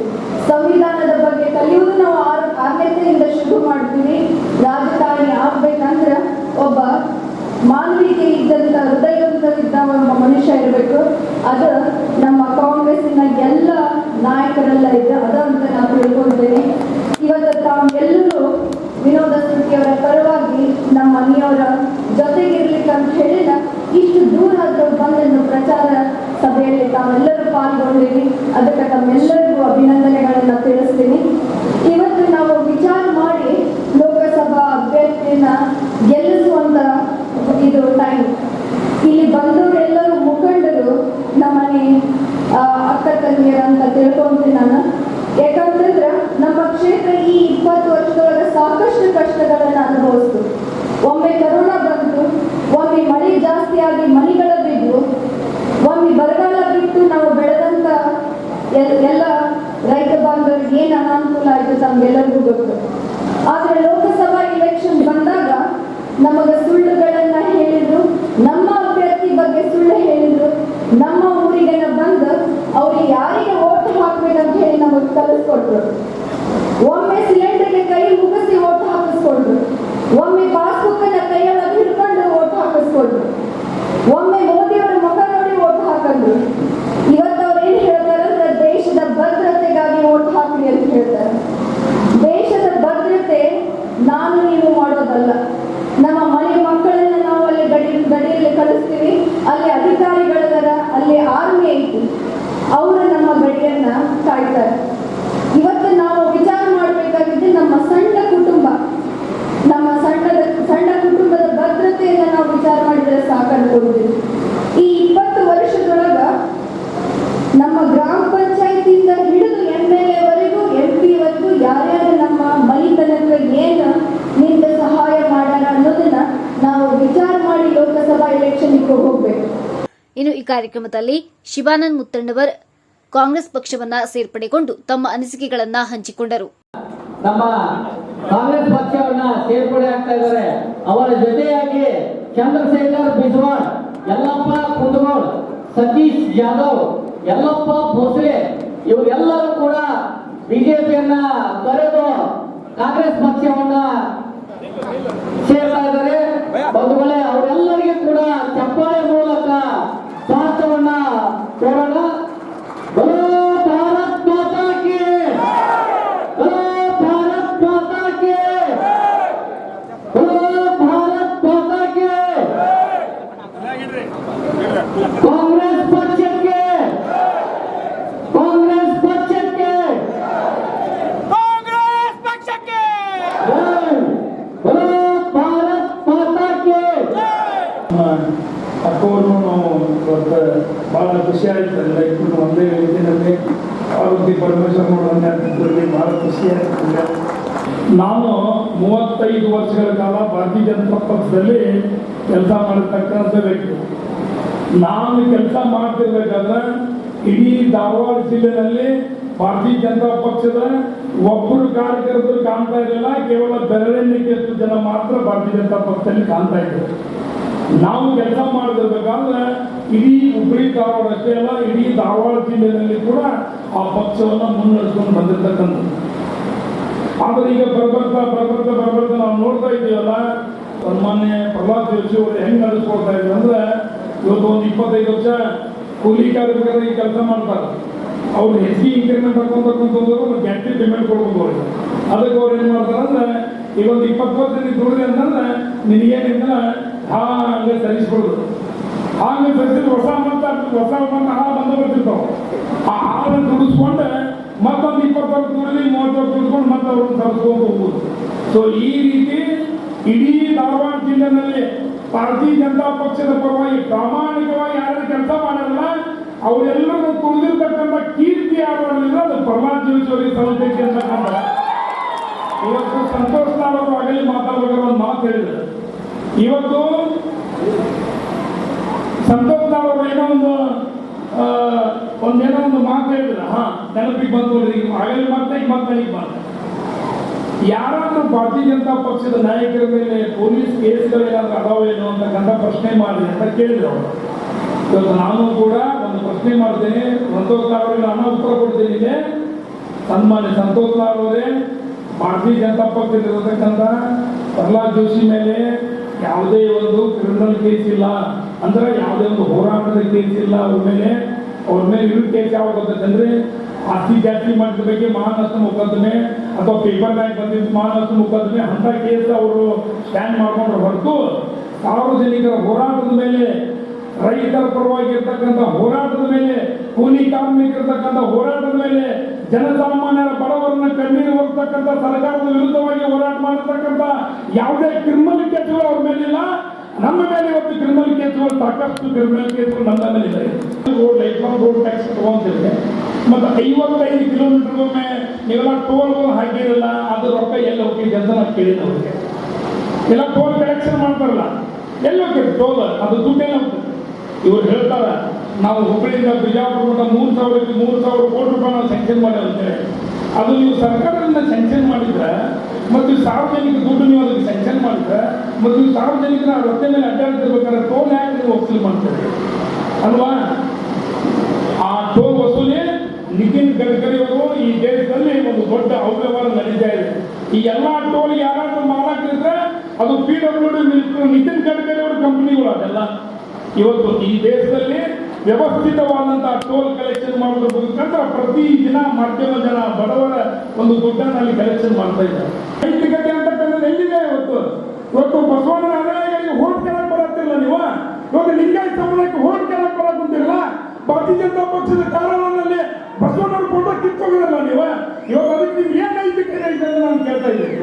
ಸಂವಿಧಾನದ ಬಗ್ಗೆ ಕಲಿಯೋದು ನಾವು 6ನೇ ತೈಯಿಂದ ಶುರು ಮಾಡ್ತೀವಿ. ರಾಜಕಾರಣಿ ಆಗ್ಬೇಕಂದ್ರೆ ಒಬ್ಬ ಮಾನವೀಯತೆ ಇದ್ದಂತ ಹೃದಯವಿದ್ದ ಒಬ್ಬ ಮನುಷ್ಯ ಇರಬೇಕು. ಅದು ನಮ್ಮ ಕಾಂಗ್ರೆಸ್ಸಿನ ಎಲ್ಲ ನಾಯಕರೆಲ್ಲ ಇದೆ, ಅದ ಅಂತ ನಾನು ತಿಳ್ಕೊಳ್ತೇನೆ. ಇವತ್ತು ತಾವೆಲ್ಲರೂ ವಿನೋದ್ ಅಸೂಟಿಯವರ ಪರವಾಗಿ ನಮ್ಮ ಮನೆಯವರ ಜೊತೆಗಿರ್ಲಿಕ್ಕೆ ಅಂತ ಹೇಳಿದ ಇಷ್ಟು ದೂರ ಬಂದನ್ನು ಪ್ರಚಾರ ಸಭೆಯಲ್ಲಿ ತಾವೆಲ್ಲರೂ ಪಾಲ್ಗೊಂಡಿವಿ. ಅದಕ್ಕೆ ತಮ್ಮೆಲ್ಲರಿಗೂ ಅಭಿನಂದನೆಗಳನ್ನ ತಿಳಿಸ್ತೀನಿ. ಇವತ್ತು ನಾವು ವಿಚಾರ ಮಾಡಿ ಲೋಕಸಭಾ ಅಭ್ಯರ್ಥಿಯನ್ನ ಗೆಲ್ಲಿಸುವಂತ ಇದು ಟೈಮ್. ಇಲ್ಲಿ ಬಂದವರೆಲ್ಲರೂ ಮುಖಂಡರು ನಮ್ಮನೆ ಅಕ್ಕ ತಂಗಿಯರ ಅಂತ ತಿಳ್ಕೊಂತೀನಿ ನಾನು. ಯಾಕಂತಂದ್ರೆ ನಮ್ಮ ಕ್ಷೇತ್ರ ಈ 20 ವರ್ಷದೊಳಗೆ ಸಾಕಷ್ಟು ಕಷ್ಟಗಳನ್ನು ಅನುಭವಿಸ್ತು. ಒಮ್ಮೆ ಕರೋನಾ ಬಂತು, ಒಮ್ಮೆ ಮಳೆ ಜಾಸ್ತಿ ಆಗಿ ಮನೆಗಳ ಬಿದ್ದು, ಒಮ್ಮೆ ಬರಗಾಲ ಬಿಟ್ಟು ನಾವು ಬೆಳೆದಂತ ಎಲ್ಲ ರೈತ ಬಾಂಧವರಿಗೆ ಏನು ಅನಾನುಕೂಲ ಆಯಿತು ತಮ್ಗೆಲ್ಲರಿಗೂ ಗೊತ್ತು. ಆದರೆ ಲೋಕಸಭಾ ಇಲೆಕ್ಷನ್ ಬಂದಾಗ ನಮಗೆ ಸುಳ್ಳುಗಳನ್ನ ಹೇಳಿದ್ರು, ನಮ್ಮ ಅಭ್ಯರ್ಥಿ ಬಗ್ಗೆ ಸುಳ್ಳು ಹೇಳಿದ್ರು. ನಮ್ಮ ಊರಿಗೆ ಬಂದು ಅವ್ರಿಗೆ ಯಾರಿಗೆ ಓಟ್ ಹಾಕ್ಬೇಕಂತ ಹೇಳಿ ನಮಗೆ ಕಲಿಸ್ಕೊಟ್ರು. ಒಮ್ಮೆ ಸಿಲಿಂಡರ್ಗೆ ಕೈ ಮುಗಿಸಿ ಓಟ್ ಹಾಕಿಸ್ಕೊಟ್ರು, ಒಮ್ಮೆ ಪಾಸ್ಬುಕ್ ಅನ್ನ ಕೈಯೊಳಗೆ ಹಿಡ್ಕೊಂಡು ಓಟ್ ಹಾಕಿಸ್ಕೊಟ್ರು, ಒಮ್ಮೆ ಮೋದಿಯವರ ಮುಖ ನೋಡಿ ಓಟ್ ಹಾಕಂದ್ರು. ಇವತ್ತು ಅವ್ರು ಏನ್ ಹೇಳ್ತಾರಂದ್ರೆ ದೇಶದ ಭದ್ರತೆಗಾಗಿ ಓಟ್ ಹಾಕ್ರಿ ಅಂತ ಹೇಳ್ತಾರೆ. ದೇಶದ ಭದ್ರತೆ ನಾನು ನೀವು ಮಾಡೋದಲ್ಲ. ನಮ್ಮ ಮನೆ ಮಕ್ಕಳನ್ನ ನಾವು ಅಲ್ಲಿ ಗಡಿಯಲ್ಲಿ ಕಳಿಸ್ತೀವಿ, ಅಲ್ಲಿ ಅಧಿಕಾರಿಗಳದಾರ, ಅಲ್ಲಿ ಆರ್ಮಿ ಐತಿ, ಅವರು ನಮ್ಮ ಗಡಿಯನ್ನ ಕಾಯ್ತಾರೆ. ಇವತ್ತು ನಾವು ವಿಚಾರ ಮಾಡಬೇಕಾಗಿದ್ದು ನಮ್ಮ ಸಣ್ಣ ಕುಟುಂಬ, ನಮ್ಮ ಸಣ್ಣ ಕುಟುಂಬದ ಭದ್ರತೆಯನ್ನ ನಾವು ವಿಚಾರ ಮಾಡಿದ್ರೆ ಸಾಕನ್ಕೊಂಡಿದ್ವಿ. ಈ 20 ವರ್ಷದೊಳಗ ನಮ್ಮ ಗ್ರಾಮ ಪಂಚಾಯತಿಯಿಂದ ಹಿಡಿದು MLA ವರೆಗೂ MP ವರೆಗೂ ಯಾರ್ಯಾರು ನಮ್ಮ ಮನೆತನಕ್ಕೆ ಏನು ನಿಂದ ಸಹಾಯ ಮಾಡ್ಯಾರ ಅನ್ನೋದನ್ನ ನಾವು ವಿಚಾರ ಮಾಡಿ ಲೋಕಸಭಾ ಎಲೆಕ್ಷನ್ಗೆ ಹೋಗ್ಬೇಕು. ಇನ್ನು ಈ ಕಾರ್ಯಕ್ರಮದಲ್ಲಿ ಶಿವಾನಂದ್ ಮುತ್ತಣ್ಣವರ್ ಕಾಂಗ್ರೆಸ್ ಪಕ್ಷವನ್ನ ಸೇರ್ಪಡೆಗೊಂಡು ತಮ್ಮ ಅನಿಸಿಕೆಗಳನ್ನ ಹಂಚಿಕೊಂಡರು. ನಮ್ಮ ಕಾಂಗ್ರೆಸ್ ಪಕ್ಷವನ್ನ ಸೇರ್ಪಡೆ ಆಗ್ತಾ ಇದ್ದಾರೆ. ಅವರ ಜೊತೆಯಾಗಿ ಚಂದ್ರಶೇಖರ್ ಬಿಸ್ವಾಡ್ ಯಲ್ಲಪ್ಪ ಕುಂದಗೋಳ್, ಸತೀಶ್ ಜಾಧವ್, ಯಲ್ಲಪ್ಪ ಭೋಸಲೆ ಇವರೆಲ್ಲರೂ ಕೂಡ ಬಿಜೆಪಿಯನ್ನ ತೊರೆದು ಕಾಂಗ್ರೆಸ್ ಪಕ್ಷವನ್ನ ಸೇರ್ತಾ ಇದ್ದಾರೆ. ಬಂಧುಗಳೇ, ಅವರೆಲ್ಲರಿಗೂ ಕೂಡ ಚಪ್ಪಾಳೆ ಮೂಲಕ ಸ್ವಾಗತವನ್ನ ಕೋರೋಣ. ಬಲೋ ಭಾರತ್ ಮಾತಾ ಕಿ, ಬಲೋ ಭಾರತ್ ಮಾತಾ ಕಿ, ಬಲೋ ಭಾರತ್ ಮಾತಾ ಕಿ. ಕಾಂಗ್ರೆಸ್ ಪಕ್ಷಕ್ಕೆ, ಕಾಂಗ್ರೆಸ್ ಪಕ್ಷಕ್ಕೆ, ಕಾಂಗ್ರೆಸ್ ಪಕ್ಷಕ್ಕೆ ಬಲೋ ಭಾರತ್ ಮಾತಾ ಕಿ. ಅಕ್ಕವರು ನಾವು ಇವತ್ತು ಭಾಳ ಖುಷಿ ಆಯ್ತು. ಎಲ್ಲ ಇಬ್ಬರು ಒಂದೇ ವೇದಿಕೆಯಲ್ಲಿ ಆರೋಗ್ಯ ಪರಮೇಶ್ವರ್ ನೋಡೋದ್ರಲ್ಲಿ ಭಾಳ ಖುಷಿ ಆಯ್ತು. ನಾನು 35 ವರ್ಷಗಳ ಕಾಲ ಭಾರತೀಯ ಜನತಾ ಪಕ್ಷದಲ್ಲಿ ಕೆಲಸ ಮಾಡತಕ್ಕಂಥ ವ್ಯಕ್ತಿ. ನಾನು ಕೆಲಸ ಮಾಡ್ತಿರ್ಬೇಕಾದ್ರೆ ಇಡೀ ಧಾರವಾಡ ಜಿಲ್ಲೆಯಲ್ಲಿ ಭಾರತೀಯ ಜನತಾ ಪಕ್ಷದ ಒಬ್ಬರು ಕಾರ್ಯಕರ್ತರು ಕಾಣ್ತಾ ಇರಲಿಲ್ಲ. ಕೇವಲ ಬೆರಳೆಣಿಕೆಯಷ್ಟು ಜನ ಮಾತ್ರ ಭಾರತೀಯ ಜನತಾ ಪಕ್ಷದಲ್ಲಿ ಕಾಣ್ತಾ ಇದ್ರು. ನಾವು ಕೆಲಸ ಮಾಡದಿರ್ಬೇಕಾದ್ರೆ ಇಡೀ ಹುಬ್ಬಳ್ಳಿ ಧಾರವಾಡ ಅಷ್ಟೇ ಅಲ್ಲ, ಇಡೀ ಧಾರವಾಡ ಜಿಲ್ಲೆಯಲ್ಲಿ ಕೂಡ ಆ ಪಕ್ಷವನ್ನು ಮುನ್ನಡೆಸ್ಕೊಂಡು ಬಂದಿರ್ತಕ್ಕಂಥದ್ದು. ಆದರೆ ಈಗ ಬರ್ಬರ್ತಾ ನಾವು ನೋಡ್ತಾ ಇದ್ದೀವಲ್ಲ, ಸನ್ಮಾನ್ಯ ಪ್ರಹ್ಲಾದ್ ಜೋಶಿ ಅವರು ಹೆಂಗ್ ನಡೆಸ್ಕೊಳ್ತಾ ಇದ್ರು ಅಂದ್ರೆ, ಇವತ್ತು ಒಂದು 25 ವರ್ಷ ಕೂಲಿ ಕಾರ್ಮಿಕರಿಗೆ ಕೆಲಸ ಮಾಡ್ತಾರೆ. ಅವ್ರು ಹೆಚ್ಚಿಗೆ ಇನ್ಕ್ರಿಮೆಂಟ್ ಹಾಕೊಂಡ್ರೆ ಒಂದು ಗ್ಯಾರಂಟಿ ಪೇಮೆಂಟ್ ಕೊಡ್ಬೋದು ಅವ್ರಿಗೆ. ಅದಕ್ಕೆ ಅವ್ರು ಏನು ಮಾಡ್ತಾರೆ ಅಂದ್ರೆ, ಈಗ ಒಂದು 20 ವರ್ಷ ನೀವು ದುಡಿದೆ ಅಂತಂದ್ರೆ ನಿನಗೇನಿಂದ ಹಂಗೆ ಸರಿಸ್ಕೊಡೋದು. ಹಾಗೆ ಸರಿಸಿದ್ರೆ ಹೊಸ ಹಾಲು ಬಂದು ಬರ್ತಿರ್ತಾವೆ. ಆ ಹಾಲನ್ನು ದುಡಿಸ್ಕೊಂಡೆ ಮತ್ತೊಂದು 20 ವರ್ಷ ದುಡಿದು 30 ವರ್ಷ ದುಡಿಸ್ಕೊಂಡು ಮತ್ತೆ ಅವ್ರನ್ನ ಸರಿಸ್ಕೊಂಡು ಹೋಗ್ಬೋದು. ಸೊ ಈ ರೀತಿ ಇಡೀ ಧಾರವಾಡ ಜಿಲ್ಲೆನಲ್ಲಿ ಭಾರತೀಯ ಜನತಾ ಪಕ್ಷದ ಪರವಾಗಿ ಪ್ರಾಮಾಣಿಕವಾಗಿ ಯಾರು ಕೆಲಸ ಮಾಡಲ್ಲ, ಅವರೆಲ್ಲರೂ ತುಳಿದಿರ್ತಕ್ಕಂಥ ಕೀರ್ತಿ ಯಾರಿಲ್ಲ, ಅದು ಪ್ರಹ್ಲಾದ್ ಜೋಶಿ ಅವರಿಗೆ ಸಲ್ಲಬೇಕು ಅಂತಕ್ಕಂಥ. ಇವತ್ತು ಸಂತೋಷ್ ಲಾಲ್ ಅವರು ಆಗಲಿ ಮಾತಾಡ್ಬೇಕಾದ್ರೆ ಒಂದು ಮಾತು ಹೇಳಿದ್ರು. ಇವತ್ತು ಸಂತೋಷ್ ಲಾಲ್ ಅವರು ಏನೋ ಒಂದು ಮಾತು ಹೇಳಿದ್ರು. ನೆನಪಿಗೆ ಬಂದು ಆಗಲಿ ಮತ್ತೆ ಈಗ ಮತ್ತೆ ನನಗೆ ಬಂದ. ಯಾರಾದ್ರೂ ಭಾರತೀಯ ಜನತಾ ಪಕ್ಷದ ನಾಯಕರ ಮೇಲೆ ಪೊಲೀಸ್ ಕೇಸ್ಗಳೇನಾದ್ರೂ ಅದಾವೇನೋ ಅಂತಕ್ಕಂಥ ಪ್ರಶ್ನೆ ಮಾಡಿ ಅಂತ ಕೇಳಿದ್ರು ಅವರು. ಇವತ್ತು ನಾನು ಕೂಡ ಒಂದು ಪ್ರಶ್ನೆ ಮಾಡ್ತೇನೆ, ಸಂತೋಷ್ ಲಾಲ್ ಅವರಿಗೆ ನಾನು ಉತ್ತರ ಕೊಡ್ತೀನಿ. ಇದೆ ಸನ್ಮಾನ್ಯ ಸಂತೋಷ್ ಲಾಲ್ ಅವರೇ, ಭಾರತೀಯ ಜನತಾ ಪಕ್ಷದಲ್ಲಿರತಕ್ಕಂಥ ಪ್ರಹ್ಲಾದ್ ಜೋಶಿ ಮೇಲೆ ಯಾವುದೇ ಒಂದು ಕ್ರಿಮಿನಲ್ ಕೇಸ್ ಇಲ್ಲ, ಅಂದ್ರೆ ಯಾವುದೇ ಒಂದು ಹೋರಾಟದ ಕೇಸ್ ಇಲ್ಲ ಅವ್ರ ಮೇಲೆ ಇರೋ ಕೇಸ್ ಯಾವಾಗ ಗೊತ್ತಂದ್ರೆ ಆಸ್ತಿ ಜಾಸ್ತಿ ಮಾಡಿದ ಬಗ್ಗೆ ಮಾನನಷ್ಟ ಮೊಕದ್ದಮೆ ಅಥವಾ ಪೇಪರ್ ಬ್ಯಾಗ್ ಬಂದಿದ್ದು ಮಾನನಷ್ಟ ಮೊಕದ್ದಮೆ ಅಂತ ಕೇಸ್ ಅವರು ಸ್ಟ್ಯಾಂಡ್ ಮಾಡ್ಕೊಂಡ್ರೆ ಹೊರತು ಸಾರ್ವಜನಿಕರ ಹೋರಾಟದ ಮೇಲೆ, ರೈತರ ಪರವಾಗಿ ಇರ್ತಕ್ಕಂಥ ಹೋರಾಟದ ಮೇಲೆ, ಕೂಲಿ ಕಾರ್ಮಿಕರಿರ್ತಕ್ಕಂಥ ಹೋರಾಟದ ಮೇಲೆ, ಜನಸಾಮಾನ್ಯರ ಬಡವರನ್ನ ಕಣ್ಣೀರು ಬರ್ತಕ್ಕಂಥ ಸರ್ಕಾರದ ವಿರುದ್ಧವಾಗಿ ಹೋರಾಟ ಮಾಡತಕ್ಕಂಥ ಯಾವುದೇ ಕ್ರಿಮಿನಲ್ ಕೇಸುಗಳು ಅವ್ರ ಮೇಲಿಲ್ಲ. ನಮ್ಮ ಮೇಲೆ ಇವತ್ತು ಕ್ರಿಮಿನಲ್ ಕೇಸುಗಳು, ಸಾಕಷ್ಟು ಕ್ರಿಮಿನಲ್ ಕೇಸುಗಳು ನಮ್ಮ ಮೇಲೆ ಇದೆ. ರೋಡ್ ಟ್ಯಾಕ್ಸ್ ತಗೊಂತಿದ್ರೆ ಮತ್ತೆ 55 ಕಿಲೋಮೀಟರ್ಗೊಮ್ಮೆ ನೀವೆಲ್ಲ ಟೋಲ್ಗಳು ಹಾಕಿರಲ್ಲ, ಅದು ರೊಕ್ಕ ಎಲ್ಲ ಹೋಗಿದೆ ಅಂತ ನಾನು ಕೇಳಿದ್ದೆ. ಅವ್ರಿಗೆ ಎಲ್ಲ ಟೋಲ್ ಕಲೆಕ್ಷನ್ ಮಾಡ್ತಾರಲ್ಲ, ಎಲ್ಲ ಹೋಗ್ತದೆ ಟೋಲ್, ಅದು ದುಡ್ಡೇನು ಹೋಗ್ತದೆ. ಇವ್ರು ಹೇಳ್ತಾರೆ ನಾವು ಹುಬ್ಬಳ್ಳಿಯಿಂದ ಬಿಜಾಪುರ 3,000 ಕೋಟಿ ರೂಪಾಯಿ ನಾವು ಸ್ಯಾಂಕ್ಷನ್ ಮಾಡಿ ಅಂತೇಳಿ. ಅದು ನೀವು ಸರ್ಕಾರದಿಂದ ಸ್ಯಾಂಕ್ಷನ್ ಮಾಡಿದ್ರೆ ಮತ್ತು ಸಾರ್ವಜನಿಕ ದುಡ್ಡು ನೀವು ಅದಕ್ಕೆ ಸ್ಯಾಂಕ್ಷನ್ ಮಾಡಿದ್ರೆ ಮತ್ತು ಸಾರ್ವಜನಿಕರ ರಸ್ತೆ ಮೇಲೆ ಅಡ್ಡಾಡ್ತಿರ್ಬೇಕಾದ್ರೆ ಟೋಲ್ ಯಾಕೆ ನೀವು ವಸೂಲಿ ಮಾಡ್ತೀರಿ ಅಲ್ವಾ? ಆ ಟೋಲ್ ವಸೂಲಿ ನಿತಿನ್ ಗಡ್ಕರಿ ಅವರು ಈ ದೇಶದಲ್ಲಿ ಒಂದು ದೊಡ್ಡ ಅವ್ಯವಹಾರ ನಡೀತಾ ಇದೆ. ಈ ಎಲ್ಲ ಟೋಲ್ ಯಾರಾದ್ರೂ ಮಾರಾಟರಿದ್ರೆ ಅದು PWD ನಿತಿನ್ ಗಡ್ಕರಿ ಅವರ ಕಂಪನಿಗಳು. ಅದೆಲ್ಲ ಇವತ್ತು ಈ ದೇಶದಲ್ಲಿ ವ್ಯವಸ್ಥಿತವಾದಂತಹ ಟೋಲ್ ಕಲೆಕ್ಷನ್ ಮಾಡೋದ್ರ ಮುಖಾಂತರ ಪ್ರತಿ ದಿನ ಮಾಧ್ಯಮ ಜನ ಬಡವರ ಒಂದು ದುಡ್ಡನ್ನು ಅಲ್ಲಿ ಕಲೆಕ್ಷನ್ ಮಾಡ್ತಾ ಇದ್ದಾರೆ. ನೈತಿಕತೆ ಅಂತಕ್ಕಂಥದ್ದು ಎಲ್ಲಿದೆ? ಇವತ್ತು ಬಸವಣ್ಣನ ಅನುಯಾಯಿಗಳಿಗೆ ಹೋಟ್ ಕೇಳಕ್ ಬರತ್ತಿಲ್ಲ ನೀವು. ಇವಾಗ ಲಿಂಗಾಯತ ಸಮುದಾಯಕ್ಕೆ ಹೋಟ್ ಕೇಳಕ್ ಬರಕುಂತಿರಲ್ಲ. ಭಾರತೀಯ ಜನತಾ ಪಕ್ಷದ ಕಾರಣದಲ್ಲಿ ಬಸವಣ್ಣವ್ರ ಫೋಟೋ ಕಿತ್ತೋಗಿರಲ್ಲ ನೀವು. ಇವಾಗ ಅದಕ್ಕೆ ನಿಮ್ಗೆ ಏನ್ ನೈತಿಕತೆ ಇದೆ ಅಂತ ನಾನು ಕೇಳ್ತಾ ಇದ್ದೇನೆ.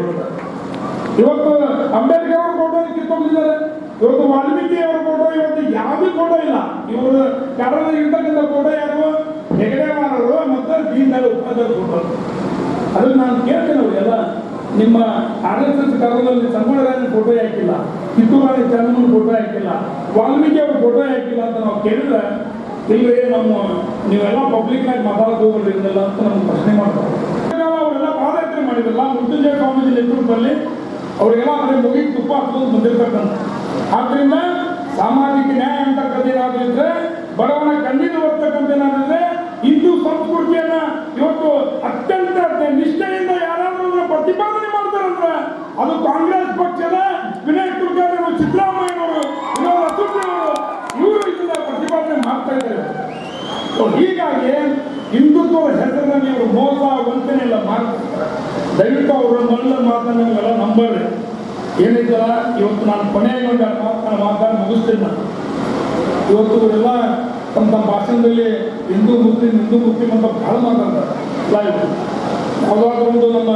ಇವತ್ತು ಅಂಬೇಡ್ಕರ್ ಅವ್ರ ಫೋಟೋ ಕಿತ್ತೋಗಿದ್ದಾರೆ, ಇವತ್ತು ವಾಲ್ಮೀಕಿ ಅವರ ಫೋಟೋ, ಇವತ್ತು ಯಾವುದೇ ಫೋಟೋ ಇಲ್ಲ. ಇವರು ಕಾರಣ ಇರ್ತಕ್ಕಂಥ ಫೋಟೋ ಯಾರು? ಹೆಗಡೆವಾರರು ಮತ್ತು ದೀನ್ ದಯಾಳ್ ಉಪಾಧ್ಯಾಯ ಫೋಟೋ. ಅದಕ್ಕೆ ನಾನು ಕೇಳ್ತೇನೆ, ಅವರಿಗೆಲ್ಲ ನಿಮ್ಮ RSS ಕಾರಣದಲ್ಲಿ ಸಂಗೊಳ್ಳಿ ಫೋಟೋ ಹಾಕಿಲ್ಲ, ಕಿತ್ತೂರು ರಾಣಿ ಚೆನ್ನಮ್ಮನ ಫೋಟೋ ಹಾಕಿಲ್ಲ, ವಾಲ್ಮೀಕಿ ಅವ್ರ ಫೋಟೋ ಹಾಕಿಲ್ಲ ಅಂತ ನಾವು ಕೇಳಿದ್ರೆ, ಇಲ್ಲವೇ ನೀವೆಲ್ಲ ಪಬ್ಲಿಕ್ನಾಗ ಮಾತಾಡೋಕೆ ಹೋಗ್ರಿ ಇದೆಲ್ಲ ಅಂತ ನಮ್ಗೆ ಪ್ರಶ್ನೆ ಮಾಡ್ತಾರೆ. ಅವರೆಲ್ಲ ಪಾದಯಾತ್ರೆ ಮಾಡಿದ್ರಲ್ಲ, ಮೃತ್ಯುಂಜಯ ಸ್ವಾಮೀಜಿ ನೇತೃತ್ವದಲ್ಲಿ ಅವರಿಗೆಲ್ಲ ಅದೇ ಮುಗಿಗೆ ತುಪ್ಪ ಹಾಕೋದು ಬಂದಿರ್ತಕ್ಕಂಥ. ಆದ್ರಿಂದ ಸಾಮಾಜಿಕ ನ್ಯಾಯ ಅಂತಕ್ಕಂಥ ಏನಾದ್ರೂ ಇದ್ರೆ, ಬಡವನ ಕಣ್ಣಿನ ಬರ್ತಕ್ಕಂಥ ಏನಾದ್ರೂ ಇದ್ರೆ, ಹಿಂದೂ ಸಂಸ್ಕೃತಿಯನ್ನ ಇವತ್ತು ಅತ್ಯಂತ ನಿಷ್ಠೆಯಿಂದ ಯಾರಾದ್ರೂ ಪ್ರತಿಪಾದನೆ ಮಾಡ್ತಾರಂದ್ರೆ ಅದು ಕಾಂಗ್ರೆಸ್ ಪಕ್ಷದ ವಿನಯ್ ಕುಲಕರ್ಣಿ ಅವರು, ಸಿದ್ದರಾಮಯ್ಯನವರು, ವಿನೋದ್ ಅಸೂರಿಯವರು, ಇವರು ಇದನ್ನ ಪ್ರತಿಪಾದನೆ ಮಾಡ್ತಾ ಇದ್ದಾರೆ. ಹೀಗಾಗಿ ಹಿಂದುತ್ವದ ಹೆಸರಿನಲ್ಲಿ ಇವರು ಮೋಸ ವಂಚನೆ ಎಲ್ಲ ಮಾಡ್ತಿರ್ತಾರೆ. ದಯವಿಟ್ಟು ಅವರ ಮಲ್ಲ ಮಾತನ್ನೆಲ್ಲ ನಂಬರ್ರಿ. ಏನಿದ್ದಲ್ಲ ಇವತ್ತು ನಾನು ಕೊನೆಯ ಮಾತಾಡಿ ಮುಗಿಸ್ತೇನೆ. ನಾನು ಇವತ್ತು ಇವರೆಲ್ಲ ತಮ್ಮ ತಮ್ಮ ಭಾಷಣದಲ್ಲಿ ಹಿಂದೂ ಮುಸ್ಲಿಂ ಅಂತ ಬಹಳ ಮಾತಾಡ್ತಾರೆ. ಯಾವುದಾದ್ರೂ ಒಂದು ನಮ್ಮ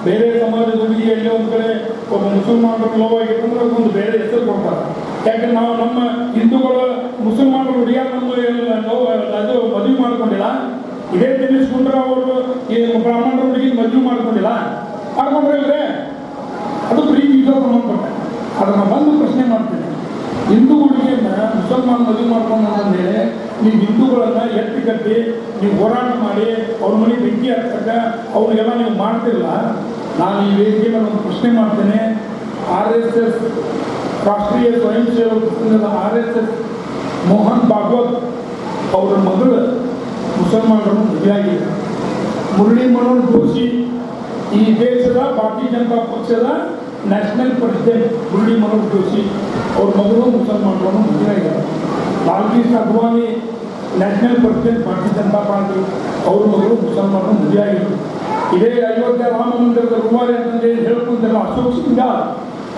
ಬೇರೆ ಸಮಾಜದ ಹುಡುಗಿ ಎಲ್ಲೇ ಒಂದು ಕಡೆ ಒಬ್ಬ ಮುಸಲ್ಮಾನರು ನೋವಾಗಿತ್ತಂದ್ರೆ ಅದೊಂದು ಬೇರೆ ಹೆಸರು ಕೊಡ್ತಾರೆ. ಯಾಕಂದ್ರೆ ನಾವು ನಮ್ಮ ಹಿಂದೂಗಳು ಮುಸಲ್ಮಾನರು ಹುಡುಗಿಯಾರ ನಮ್ಮ ಅದು ಮದುವೆ ಮಾಡ್ಕೊಂಡಿಲ್ಲ. ಇದೇ ದಿನೇಶ್ ಗುಂಡೂರಾವ್ ಅವರು ಈ ಬ್ರಾಹ್ಮಣರ ಹುಡುಗಿ ಮದುವೆ ಮಾಡ್ಕೊಂಡಿಲ್ಲ, ಮಾಡ್ಕೊಂಡ್ರೆ ಅದು ಪ್ರೀತಿ ಸಂಬಂಧಪಟ್ಟ. ಅದನ್ನ ಬಂದು ಪ್ರಶ್ನೆ ಮಾಡ್ತೀನಿ, ಹಿಂದೂ ಹುಡುಗಿಯನ್ನ ಮುಸಲ್ಮಾನ್ ಮದುವೆ ಮಾಡ್ಕೊಂಡ್ರೆ ನೀವು ಹಿಂದೂಗಳನ್ನ ಎತ್ತಿ ಕಟ್ಟಿ ನೀವು ಹೋರಾಟ ಮಾಡಿ ಅವ್ರ ಮನೆ ಬೆಂಕಿ ಹಚ್ಚಕ್ಕ ಅವ್ರಿಗೆಲ್ಲ ನೀವು ಮಾಡ್ತಿಲ್ಲ. ನಾನು ಈ ವೇದಿಕೆಯಲ್ಲಿ ಒಂದು ಪ್ರಶ್ನೆ ಮಾಡ್ತೇನೆ. RSS ರಾಷ್ಟ್ರೀಯ ಸ್ವಯಂ ಸೇವಕ ಸಂಘದ RSS ಮೋಹನ್ ಭಾಗವತ್ ಅವರ ಮಗಳು ಮುಸಲ್ಮಾನರನ್ನು ಮದುವೆಯಾಗಿದೆ. ಮುರಳಿ ಮನೋಹರ್ ಜೋಶಿ ಈ ದೇಶದ ಭಾರತೀಯ ಜನತಾ ಪಕ್ಷದ ನ್ಯಾಷನಲ್ ಪ್ರೆಸಿಡೆಂಟ್ ಮುರಳಿ ಮನೋಹರ್ ಜೋಶಿ ಅವ್ರ ಮಗಳು ಮುಸಲ್ಮಾನರನ್ನು ಮದುವೆಯಾಗಿದ್ದಾರೆ. ಲಾಲ್ ಕೃಷ್ಣ ಅಡ್ವಾಣಿ ನ್ಯಾಷನಲ್ ಪ್ರೆಸಿಡೆಂಟ್ ಭಾರತೀಯ ಜನತಾ ಪಾರ್ಟಿ ಅವ್ರ ಮಗಳು ಮುಸಲ್ಮಾನರನ್ನು ಮದುವೆಯಾಗಿದ್ದಾರೆ. ಇದೇ ಅಯೋಧ್ಯೆ ರಾಮ ಮಂದಿರದ ರೂವಾರಿ ಅಂತಂದ್ರೆ ಹೇಳ್ಕೊಂತಾರ ಅಶೋಕ್ ಸಿಂಗಾರ್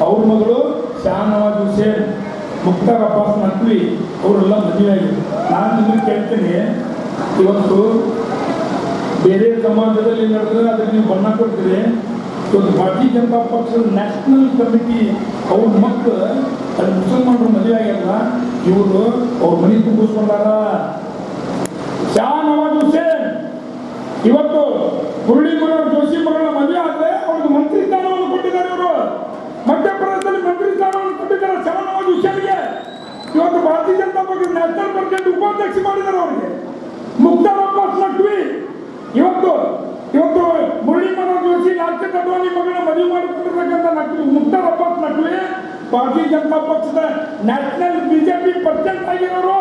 ಅವ್ರ ಮಗಳು ಶಾನವಾಜ್ ಹುಸೇನ್, ಮುಖ್ತಾರ್ ಅಬ್ಬಾಸ್ ನಖ್ವಿ ಅವರೆಲ್ಲ ಮದುವೆಯಾಗಿದ್ದಾರೆ. ನಾನು ನಿಮಗೆ ಕೇಳ್ತೀನಿ, ಇವತ್ತು ಬೇರೆ ಸಮಾಜದಲ್ಲಿ ನಡೆದ್ರೆ ಅದಕ್ಕೆ ನೀವು ಬಣ್ಣ ಕೊಡ್ತೀರಿ. ಇವತ್ತು ಭಾರತೀಯ ಜನತಾ ಪಕ್ಷದ ನ್ಯಾಷನಲ್ ಕಮಿಟಿ ಅವ್ರ ಮಕ್ಕಳು ಅಲ್ಲಿ ಮುಸಲ್ಮಾನರು ಮದುವೆ ಆಗ್ಯಾರ, ಇವರು ಅವ್ರ ಮನೆ ತುಂಬಿಸ್ಕೊಂಡಾರ. ಶಾ ನವಾಜ್ ಹುಸೇನ್ ಇವತ್ತು ಮುರಳಿ ಮನೋಹರ್ ಜೋಶಿ ಮಗಳ ಮದುವೆ ಆದ್ರೆ ಅವ್ರಿಗೆ ಮಂತ್ರಿ ಸ್ಥಾನವನ್ನು ಕೊಟ್ಟಿದ್ದಾರೆ. ಇವರು ಮಧ್ಯಪ್ರದೇಶದಲ್ಲಿ ಮಂತ್ರಿ ಸ್ಥಾನವನ್ನು ಕೊಟ್ಟಿದ್ದಾರೆ ಶಾ ನವಾಜ್ ಹುಸೇನ್ಗೆ. ಇವತ್ತು ಭಾರತೀಯ ಜನತಾ ಪಕ್ಷದ ನ್ಯಾಷನಲ್ ಪ್ರೆಸಿಡೆಂಟ್ ಉಪಾಧ್ಯಕ್ಷ ಮಾಡಿದ್ದಾರೆ ಅವರಿಗೆ. ಮುಖ್ತಾರ್ ಅಬ್ಬಾಸ್ ನಖ್ವಿ ಇವತ್ತು ಮುರಳಿ ಮನೋಹರ್ ಜೋಶಿ ಲಾಲ್ ಕೃಷ್ಣ ಅಡ್ವಾಣಿ ಮಗಳ ಮದುವೆ ಮಾಡಿಕೊಂಡಿರ್ತಕ್ಕಂಥ ಮುಖ್ತಾರ್ ಅಬ್ಬಾಸ್ ನಖ್ವಿ ಭಾರತೀಯ ಜನತಾ ಪಕ್ಷದ ನ್ಯಾಷನಲ್ ಬಿಜೆಪಿ ಪ್ರೆಸಿಡೆಂಟ್ ಆಗಿರೋರು.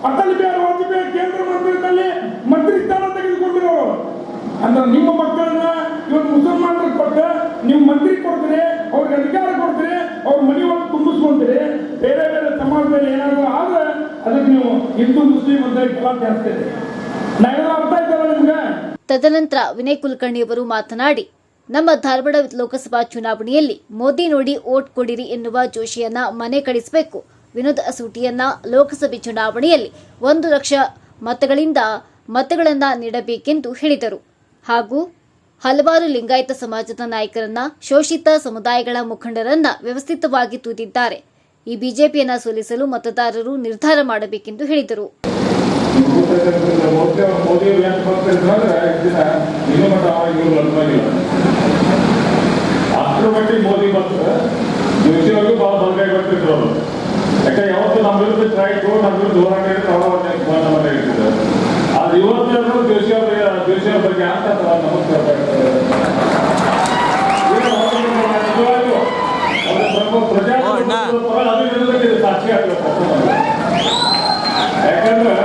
ಅಟಲ್ ಬಿಹಾರಿ ವಾಜಪೇಯಿ ಕೇಂದ್ರ ಮಂತ್ರಿದಲ್ಲಿ ಮಂತ್ರಿ ಸ್ಥಾನ ತೆಗೆದುಕೊಂಡಿರೋರು. ಅಂದ್ರೆ ನಿಮ್ಮ ಮಕ್ಕಳನ್ನ ಇವತ್ತು ಮುಸಲ್ಮಾನರಿಗೆ ಕೊಟ್ಟರೆ ನೀವು ಮಂತ್ರಿ ಕೊಡ್ತೀರಿ, ಅವ್ರಿಗೆ ಅಧಿಕಾರ ಕೊಡ್ತೀರಿ, ಅವ್ರ ಮನೆಯೊಳಗೆ ತುಂಬಿಸ್ಕೊಂತೀರಿ. ಬೇರೆ ಬೇರೆ ಸಮಾಜದಲ್ಲಿ ಏನಾದರೂ ಆದ್ರೆ ಅದಕ್ಕೆ ನೀವು ಹಿಂದೂ ಮುಸ್ಲಿಂ ಅಂತ ಗಲಾಟೆ ಹಾಕ್ತೀರಿ. ನಾವೆಲ್ಲ ಅರ್ಥ ಆಯ್ತಲ್ಲ ನಿಮ್ಗೆ? ತದನಂತರ ವಿನಯ್ ಕುಲಕರ್ಣಿಯವರು ಮಾತನಾಡಿ, ನಮ್ಮ ಧಾರವಾಡ ಲೋಕಸಭಾ ಚುನಾವಣೆಯಲ್ಲಿ ಮೋದಿ ನೋಡಿ ಓಟ್ ಕೊಡಿರಿ ಎನ್ನುವ ಜೋಶಿಯನ್ನ ಮನೆ ಕಳಿಸಬೇಕು. ವಿನೋದ್ ಅಸೂಟಿಯನ್ನ ಲೋಕಸಭೆ ಚುನಾವಣೆಯಲ್ಲಿ 1 ಲಕ್ಷ ಮತಗಳನ್ನ ನೀಡಬೇಕೆಂದು ಹೇಳಿದರು. ಹಾಗೂ ಹಲವಾರು ಲಿಂಗಾಯತ ಸಮಾಜದ ನಾಯಕರನ್ನ, ಶೋಷಿತ ಸಮುದಾಯಗಳ ಮುಖಂಡರನ್ನ ವ್ಯವಸ್ಥಿತವಾಗಿ ತೂದಿದ್ದಾರೆ. ಈ ಬಿಜೆಪಿಯನ್ನ ಸೋಲಿಸಲು ಮತದಾರರು ನಿರ್ಧಾರ ಮಾಡಬೇಕೆಂದು ಹೇಳಿದರು. ಅಷ್ಟರ ಮಟ್ಟಿಗೆ ಮೋದಿ ಬಂದ್ರೆ ಜೋಶಿಯವ್ರಿಗೂ ಭಾಳ ಬಲಗೈ ಬರ್ತಿದ್ರು ಅವರು. ಯಾಕಂದ್ರೆ ಯಾವತ್ತು ನಮ್ಮ ವಿರುದ್ಧ ಸ್ಟ್ರೈಕು, ನಮ್ಮ ವಿರುದ್ಧ ಹೋರಾಟ ಇರ್ತಿದ್ರು. ಆದ್ರೆ ಇವತ್ತು ಜೋಶಿಯವ್ರ ಬಗ್ಗೆ ಅಂತ ನಮಸ್ಕಾರ ಪ್ರಜಾಪ್ರಭುತ್ವ ಸಾಕ್ಷಿ ಆಗ್ಬೇಕು. ಯಾಕಂದ್ರೆ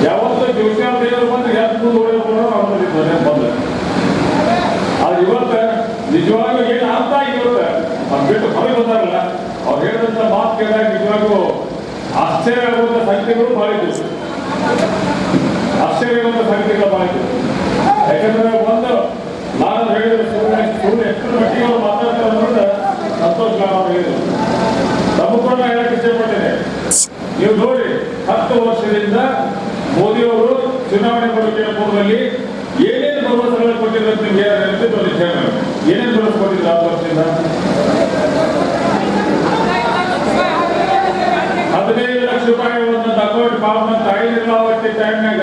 ಯಾವತ್ತು ಜೋಶಿಯವ್ರ ದೇವರು ಬಂದು ಎಷ್ಟು ಮುಂದೆ ಬಂದ್ರೆ ಆದ್ರೆ ಇವತ್ತು ನಿಜವಾಗ್ಲೂ ಏನು ಅರ್ಥ ಆಗಿ ಇವತ್ತು ಅವ್ರು ಬಿಟ್ಟು ಹೊರಗೆ ಬಂದಾರಲ್ಲ, ಅವ್ರು ಹೇಳಿದಂತ ಮಾತು ಕೇಳಿದಾಗ ನಿಜವಾಗ್ಲೂ ಆಶ್ಚರ್ಯ ಆಗುವಂತ ಸಂಖ್ಯೆಗಳು ಭಾಳ ಇತ್ತು. ಭಾಳ ಇತ್ತು. ಯಾಕಂದ್ರೆ ಒಂದು ನಾನು ಹೇಳಿದ್ರೆ ಸೂರ್ಯ ಎಷ್ಟು ಮಟ್ಟಿಗೆ ಅವ್ರು ಮಾತಾಡ್ತಾರೆ ಅನ್ನೋದು ಸಂತೋಷ್ ಲಾಲ್ ಅವ್ರು ಹೇಳಿದ್ರು. ತಮ್ಮ ಹೇಳಕ್ಕೆ ಇಷ್ಟಪಟ್ಟಿದೆ. ನೀವು ನೋಡಿ 10 ವರ್ಷದಿಂದ ಮೋದಿ ಅವರು ಚುನಾವಣೆ ಬರೋಕೆ ಪೂರ್ವದಲ್ಲಿ ಏನೇನು ಭರವಸೆಗಳು ಕೊಟ್ಟಿದ್ರು ನಿಮ್ಗೆ ಏನೇನು ಭರವಸೆ ಕೊಟ್ಟಿದ್ರು 10 ವರ್ಷದಿಂದ? 15 ಲಕ್ಷ ರೂಪಾಯಿ ಒಂದೊಂದು ಅಕೌಂಟ್ ಪಾವತಿ ಆಗಿರ್ಲಾವಟ್ಟಿ ಟೈಮ್ನಾಗ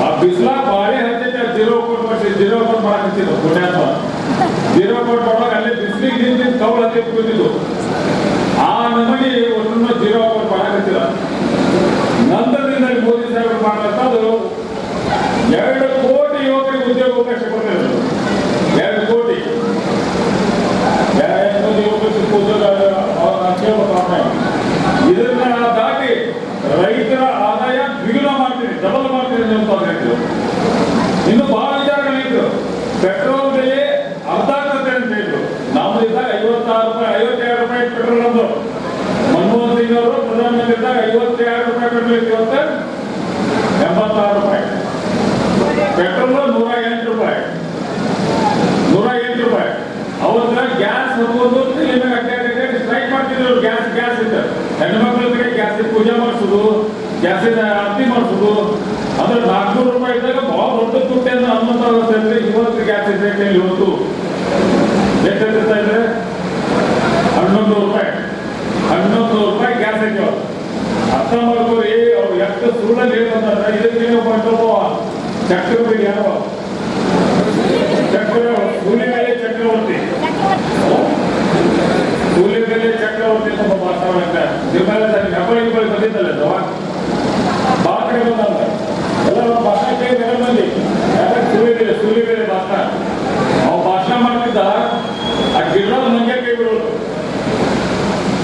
ಆ ಬಿಸ್ಲ ಭಾರಿ ಹತ್ತಿದ್ದ 0 ಕೋಟಿ ವರ್ಷ 0 ಕೋಟಿ ಮಾಡಕ್ಕಿತ್ತು. ಪುಣ್ಯಾತ್ಮ 0 ಕೋಟಿ ಮಾಡುವಾಗ ಅಲ್ಲಿ ಬಿಸ್ಲಿಗೆ ನಿಂತು ಕೌಲ್ ಹತ್ತಿ ಕೂತಿದ್ದು. ಆ ನಮಗೆ ಒಂದೊಂದು 0 ಕೋಟಿ ಮಾಡಕ್ಕಿಲ್ಲ. ನಂತರದಿಂದ ಮೋದಿ ಸಾಹೇಬರು ಮಾಡಲು 2 ಕೋಟಿ ಯುವಕರಿಗೆ ಉದ್ಯೋಗಾವಕಾಶ ಕೊಟ್ಟಿರೋದು. 2 ಕೋಟಿ ಯುವಕರಿಗೆ ಉದ್ಯೋಗ 52 ರೂಪಾಯಿ ಪೆಟ್ರೋಲ್ ಇತ್ತು, ಇವತ್ತು 86 ರೂಪಾಯಿ. ಪೆಟ್ರೋಲ್ 108 ರೂಪಾಯಿ, 108 ರೂಪಾಯಿ. ಅವತ್ತ ಗ್ಯಾಸ್ ಹೋಗೋದು ಸ್ಟ್ರೈಕ್ ಮಾಡ್ತಿದ್ರು. ಗ್ಯಾಸ್ ಇತ್ತು, ಹೆಣ್ಮಕ್ಳ ಕಡೆ ಗ್ಯಾಸ್ ಪೂಜೆ ಮಾಡಿಸೋದು, ಗ್ಯಾಸಿನ ಆರತಿ ಮಾಡಿಸೋದು. ಅಂದ್ರೆ 400 ರೂಪಾಯಿ ಇದ್ದಾಗ ಬಹಳ ದೊಡ್ಡ ತುಟ್ಟಿ ಅಂದ್ರೆ ಅನ್ನೋಂಥ ಅವಸ್ಥೆ ಇದ್ರೆ. ಇವತ್ತು ಗ್ಯಾಸ್ ರೇಟ್ ಇವತ್ತು ಎಷ್ಟಿರ್ತಾ ಇದ್ರೆ 1100 ರೂಪಾಯಿ, 1100 ರೂಪಾಯಿ ಗ್ಯಾಸ್ ಐತಿ. ಅರ್ಥ ಮಾಡ್ಕೋರಿ, ಅವ್ರು ಎಷ್ಟು ಸುಳ್ಳಲ್ಲಿ ಹೇಳ್ಕೊಂಡ್ರೆ ಇದಕ್ಕೆ ಚಕ್ರವರ್ತಿ ಯಾರೋ ಕೂಲಿಗಳಿಗೆ ಚಕ್ರವರ್ತಿ, ಕೂಲಿಗಳಿಗೆ ಚಕ್ರವರ್ತಿ ಅಂತ ಮಾತಾಡೋಣ. ಹೆಬ್ಬಳಿ ಬಂದಿದ್ದಲ್ಲ ಭಾಳ ಕಡೆ ಬಂದ ಎಲ್ಲ ಭಾಷಣ ಕೇಳಿ ಮಂದಿ ಯಾಕೆ ಸೂಲಿಬೇರೆ ಭಾಷಣ. ಅವ್ ಭಾಷಣ ಮಾಡ್ತಿದ್ದ, ಆ ಗಿಡದ ಮಂಗೆ ಕೈ ಬಿಡೋದು,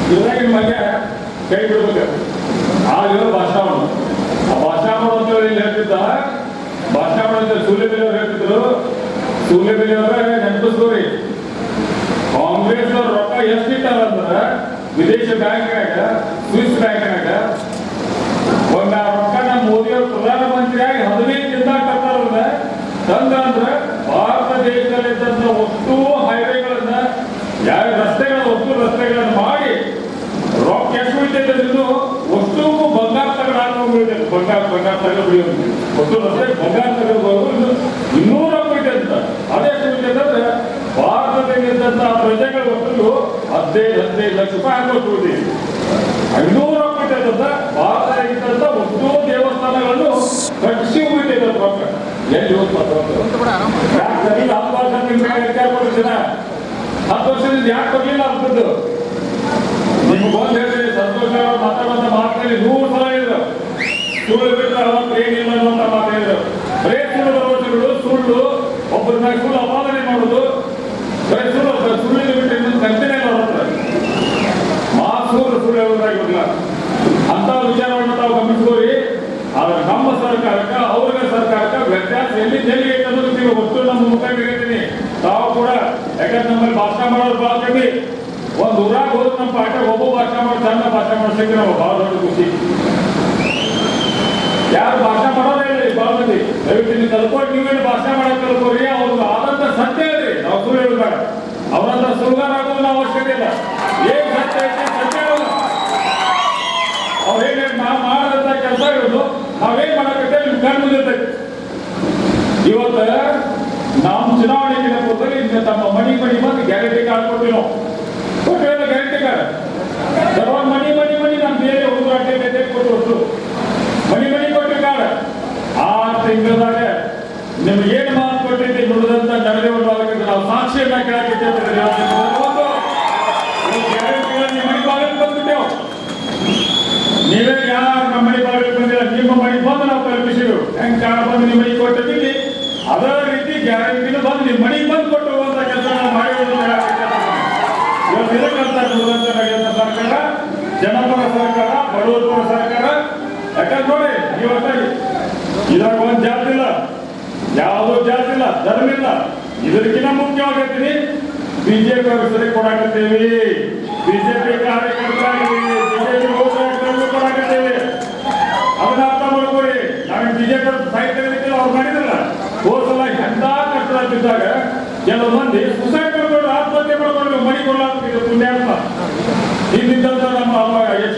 ಗಿಡದಾಗಿನ ಮಂಗೆ ಕೈ ಬಿಡ್ಬೇಕು. ಆಗ ಭಾಷಣ ಮಾಡು, ಆ ಭಾಷಣ ಮಾಡುವಂತ ಹೇಳ್ತಿದ್ದ. ಭಾಷಣ ಮಾಡುವಂತ ಸೂಲಿಬೇರೆ ಅವ್ರು ಹೇಳ್ತಿದ್ರು. ಸೂಲಿಬೇರೆ ಅವರ ನೆನಪಿಸ್ಕೋರಿ, ಕಾಂಗ್ರೆಸ್ ಅವ್ರ ರೊಕ್ಕ ಎಷ್ಟಿಟ್ಟಾರ ಅಂದ್ರ ವಿದೇಶಿ ಬ್ಯಾಂಕ್ನಾಗ, ಸ್ವಿಸ್ ಬ್ಯಾಂಕ್ನಾಗ ಒಂದ್ ಆ ರೊಕ್ಕ ನಮ್ಮ ಮೋದಿ ಅವರು ಪ್ರಧಾನಮಂತ್ರಿಯಾಗಿ 15 ದಿನದಾಗ ತರ್ತಾರಲ್ಲ ತಂದ್ರ ಭಾರತ ದೇಶದಲ್ಲಿದ್ದಂತ ಒಟ್ಟು ಹೈವೇಗಳನ್ನ, ಯಾವ ರಸ್ತೆಗಳನ್ನ ಮಾಡಿ ರೊಕ್ಕ ಎಷ್ಟು ಉಳಿತೈತೆ ಅಂದ್ರೂ ಅಷ್ಟು ಬಂಗಾರ ತಗಡು ಉಳಿತೈತೆ. ಬಂಗಾರ ತಗಡು ಉಳಿಯೋದು ಒಟ್ಟು ರಸ್ತೆ ಬಂಗಾರ ತಗಡು ಇನ್ನೂ ರೊಕ್ಕ ಉಳಿತೈತೆ. ಅದೆಷ್ಟು ಉಳಿತೈತೆ ಅಂದ್ರೆ ಭಾರತದಲ್ಲಿದ್ದಂತ ಪ್ರಜೆಗಳ ಒಟ್ಟು 15 ಲಕ್ಷ ರೂಪಾಯಿ ಹಾಕೋಷ್ಟು ಉಳಿತೈತಿ. 500 ರೊಕ್ಕ ಉಳಿತೈತಂತ ಭಾರತದಾಗಿದ್ದಂತ ಒಟ್ಟು ದೇವಸ್ಥಾನಗಳನ್ನು ಕಟ್ಟಿಸಿ ಉಳಿತೈತೆ ರೊಕ್ಕ. ಎಲ್ಲಿ ಹೋಗಿ 10 ವರ್ಷದಿಂದ ಯಾಕೆ ಕೊಡ್ಲಿಲ್ಲ ಅಂತದ್ದು ನಿಮ್ಗೆ ಬಂದು ಹೇಳ್ರಿ. ಸಂತೋಷ ಮಾತಾಡಿ 100 ಸಲ ಹೇಳಿದ್ರು. ಸುಳ್ಳು ಬಿಟ್ಟರೆ ಅವತ್ತು ಏನಿಲ್ಲ ಅಂತ ಮಾತು ಹೇಳಿದ್ರು. ಬರೇ ಸುಳ್ಳು ಭರವಸೆಗಳು, ಸುಳ್ಳು ಒಬ್ಬರ ಮ್ಯಾಗ ಸುಳ್ಳು ಅಪಾದನೆ ಮಾಡೋದು, ಬರೀ ಸುಳ್ಳಿನ ಬಿಟ್ಟರೆ ಇನ್ನೊಂದು ಕಂತಿನೇ ನೋಡ್ತಾರೆ. ಸುಳ್ಳು ಹೇಳೋದಾಗಿಲ್ಲ ಅಂತ ವಿಚಾರವನ್ನು ತಾವು ಗಮನಿಸ್ಕೋರಿ. ಆದ್ರೆ ನಮ್ಮ ಸರ್ಕಾರಕ್ಕೆ ಅವ್ರ ಸರ್ಕಾರಕ್ಕೆ ವ್ಯತ್ಯಾಸ ಎಲ್ಲಿ ಐತೆ ಅನ್ನೋದು ನೀವು ಒಟ್ಟು ನಮ್ಮ ಮುಖಾಂತರ ಹೇಳ್ತೀನಿ. ತಾವು ಕೂಡ ಯಾಕಂದ್ರೆ ನಮ್ಮಲ್ಲಿ ಭಾಷಣ ಮಾಡೋರು ಭಾಳ ಕಮ್ಮಿ. ಒಂದು ಊರಾಗ ಹೋದ್ರೆ ನಮ್ಮ ಪಾಠ ಒಬ್ಬ ಭಾಷಣ ಮಾಡಿ ಚಂದ ಭಾಷಣ ಮಾಡ್ಸಕ್ಕೆ ನಾವು ಭಾಳ ದೊಡ್ಡ ಖುಷಿ. ಯಾರು ಭಾಷಣ ಮಾಡೋದೇ ಇಲ್ಲ ಭಾಳ ಮಂದಿ. ದಯವಿಟ್ಟು ನೀವು ಕಲ್ಕೊಂಡು ನೀವೇನು ಭಾಷಣ ಮಾಡಕ್ ಕಲ್ಕೋರಿ. ಅವ್ರಿಗೆ ಆದಂತ ಸತ್ಯ ಹೇಳ್ರಿ, ನಾವು ಸುಳ್ಳು ಹೇಳ್ಬೇಡ. ಅವರಂತ ಸುಳ್ಗಾರ ಆಗೋದು ನಾವು ಅವಶ್ಯಕತೆ ಇಲ್ಲ. ಏನ್ ಸತ್ಯ ಐತೆ ಸತ್ಯ ಹೇಳೋದು. ಅವ್ರು ಹೇಗೆ ನಾವು ಮಾಡದಂತ ಕೆಲಸ ಹೇಳೋದು, ನಾವೇನ್ ಮಾಡಬೇಕಂತ ನಿಮ್ಗೆ ಕಣ್ಣು ಮುಂದಿರ್ತೈತಿ. ಇವತ್ತು ನಾವು ಚುನಾವಣೆಗಿನ ಪೂರ್ವದಲ್ಲಿ ತಮ್ಮ ಮನಿ ಬಂದು ಗ್ಯಾರಂಟಿ ಕಾರ್ಡ್ ಕೊಡ್ತೀವಿ. ನಾವು ಕೊಟ್ಟಿರೋ ಗ್ಯಾರಂಟಿ ಕಾರ್ಡ್ ಕೆಲವೊಂದು ಮನಿ ನಮ್ಮ ಬೇರೆ ಹುಡುಗರು ಅಡ್ಡೆ ಕೊಟ್ಟು ಮನಿ ಕೊಟ್ಟಿರೋ ಕಾರ್ಡ್ 6 ತಿಂಗಳದಾಗ ನಿಮ್ಗೆ ಏನು ಮಾತು ಕೊಟ್ಟಿದ್ದೆ ನುಡಿದಂತ ನಡೆದೇ ಉಂಟಾಗಕ್ಕೆ ನಾವು ಸಾಕ್ಷಿಯನ್ನ ಕೇಳಕ್ಕಿದ್ದೇವೆ. ಗ್ಯಾರಂಟಿಗಳನ್ನು ಮನೆ ಬಾಗಿಲು ಬಂದ್ಬಿಟ್ಟೆವು. ನೀವೇ ಯಾರು ನಮ್ಮ ಮನೆ ಬಾಗಿಲು ಬಂದಿಲ್ಲ, ನಿಮ್ಮ ಮನೆ ಬಂದು ನಾವು ಕಲ್ಪಿಸಿದ್ರು. ಹೆಂಗ್ ಕಾರ್ಡ್ ಬಂದು ನಿಮ್ಮ ಮನೆಗೆ ಕೊಟ್ಟಿದ್ದೀವಿ ಅದೇ ರೀತಿ ಗ್ಯಾರಂಟಿನ ಬಂದು ನಿಮ್ಮ ಮನೆಗೆ ಬಂದು ಕೊಟ್ಟು ಹೋಗುವಂತ ಕೆಲಸ ನಾವು ಮಾಡಿರೋದು. ಇವತ್ತು ಇದಕ್ಕಂತ ಸರ್ಕಾರ ಜನಪರ ಸರ್ಕಾರ, ಬಡವರ ಸರ್ಕಾರ. ಯಾಕಂದ್ರೆ ನೋಡಿ ಇವತ್ತಾಗಿ ಇದ್ರಾಗ ಒಂದು ಜಾತಿ ಇಲ್ಲ, ಯಾವುದೋ ಜಾತಿ ಇಲ್ಲ, ಧರ್ಮ ಇಲ್ಲ. ಇದಕ್ಕಿಂತ ಮುಖ್ಯವಾಗಿರ್ತೀನಿ ಬಿಜೆಪಿ ಸರಿ ಕೊಡಾಕತ್ತೇವಿ, ಬಿಜೆಪಿ ಕಾರ್ಯಕರ್ತರಾಗಿದ್ದೀವಿ, ಬಿಜೆಪಿ ಹೋರಾಟಗಳನ್ನು ಕೊಡಾಕತ್ತೇವಿ. ಅದನ್ನ ಅರ್ಥ ಮಾಡ್ಕೊಳ್ಳಿ. ನಾವೇನು ಬಿಜೆಪಿ ಸಾಹಿತ್ಯ ಅವ್ರು ಮಾಡಿದ್ರಲ್ಲ, ಹೋಸಲ ಎಂತ ಕಷ್ಟದಾಗಿದ್ದಾಗ ಕೆಲವು ಮಂದಿ ಸುಸೈಡ್ ಮಾಡ್ಕೊಂಡು ಆತ್ಮಹತ್ಯೆ ಮಾಡ್ಕೊಂಡು ಮನೆ ಕೊಡಲಾಗ್ತಿದ್ರು ಪುಣ್ಯಾತ್ಮ. ಹಿಂದಿದ್ದಂತ ನಮ್ಮ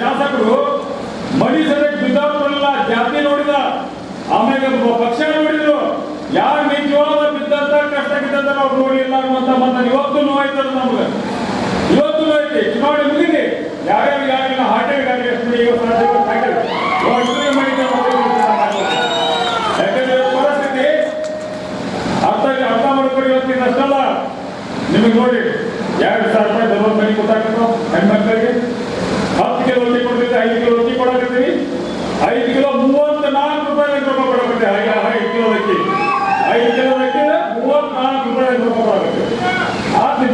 ಶಾಸಕರು ಮನಿ ಸದ್ಯಕ್ಕೆ ಬಿದ್ದವ್ರಲ್ಲ, ಜಾತಿ ನೋಡಿದ, ಆಮೇಲೆ ಪಕ್ಷ ನೋಡಿದ್ರು. ಯಾರು ನಿಜವಾದ ಬಿದ್ದಂತ ಕಷ್ಟ ಬಿದ್ದಂತ ಅವ್ರು ನೋಡಲಿಲ್ಲ ಅನ್ನುವಂತ ಮಾತನ್ನು ಇವತ್ತು ನೋವಾಯ್ತದ ನಮ್ಗೆ. ಇವತ್ತು ಐತಿ ಚುನಾವಣೆ ಮುಗಿದಿ ಯಾರ್ಯಾರು ಯಾರಿಲ್ಲ ಹಾಟೆಲ್ಗಾಗಲಿ ಎಷ್ಟು ಯಾಕಂದ್ರೆ ಪರಿಸ್ಥಿತಿ ಅರ್ಥ ಮಾಡ್ಕೊಂಡು ಇವತ್ತಿನ ಅಷ್ಟಲ್ಲ. ನಿಮಗೆ ನೋಡಿ 2,000 ರೂಪಾಯಿ ದೊಡ್ಡ ಮನೆ ಕೊಟ್ಟಾಕತ್ತು ಹೆಣ್ಮಕ್ಳಿಗೆ. 10 ಕಿಲೋ ರೊಟ್ಟಿ ಕೊಡ್ತಿದ್ದೆ, 5 ಕಿಲೋ ರೊಟ್ಟಿ ಕೊಡಾಕತ್ತೀವಿ. 5 ಕಿಲೋ 34 ರೂಪಾಯಿ ರೊಕ್ಕ ಕೊಡಾಕತ್ತೆ. 5 ಕಿಲೋ ಅಕ್ಕಿ 34 ರೂಪಾಯಿ ರೊಕ್ಕ ಕೊಡಾಕತ್ತೆ. ಆದ್ರೆ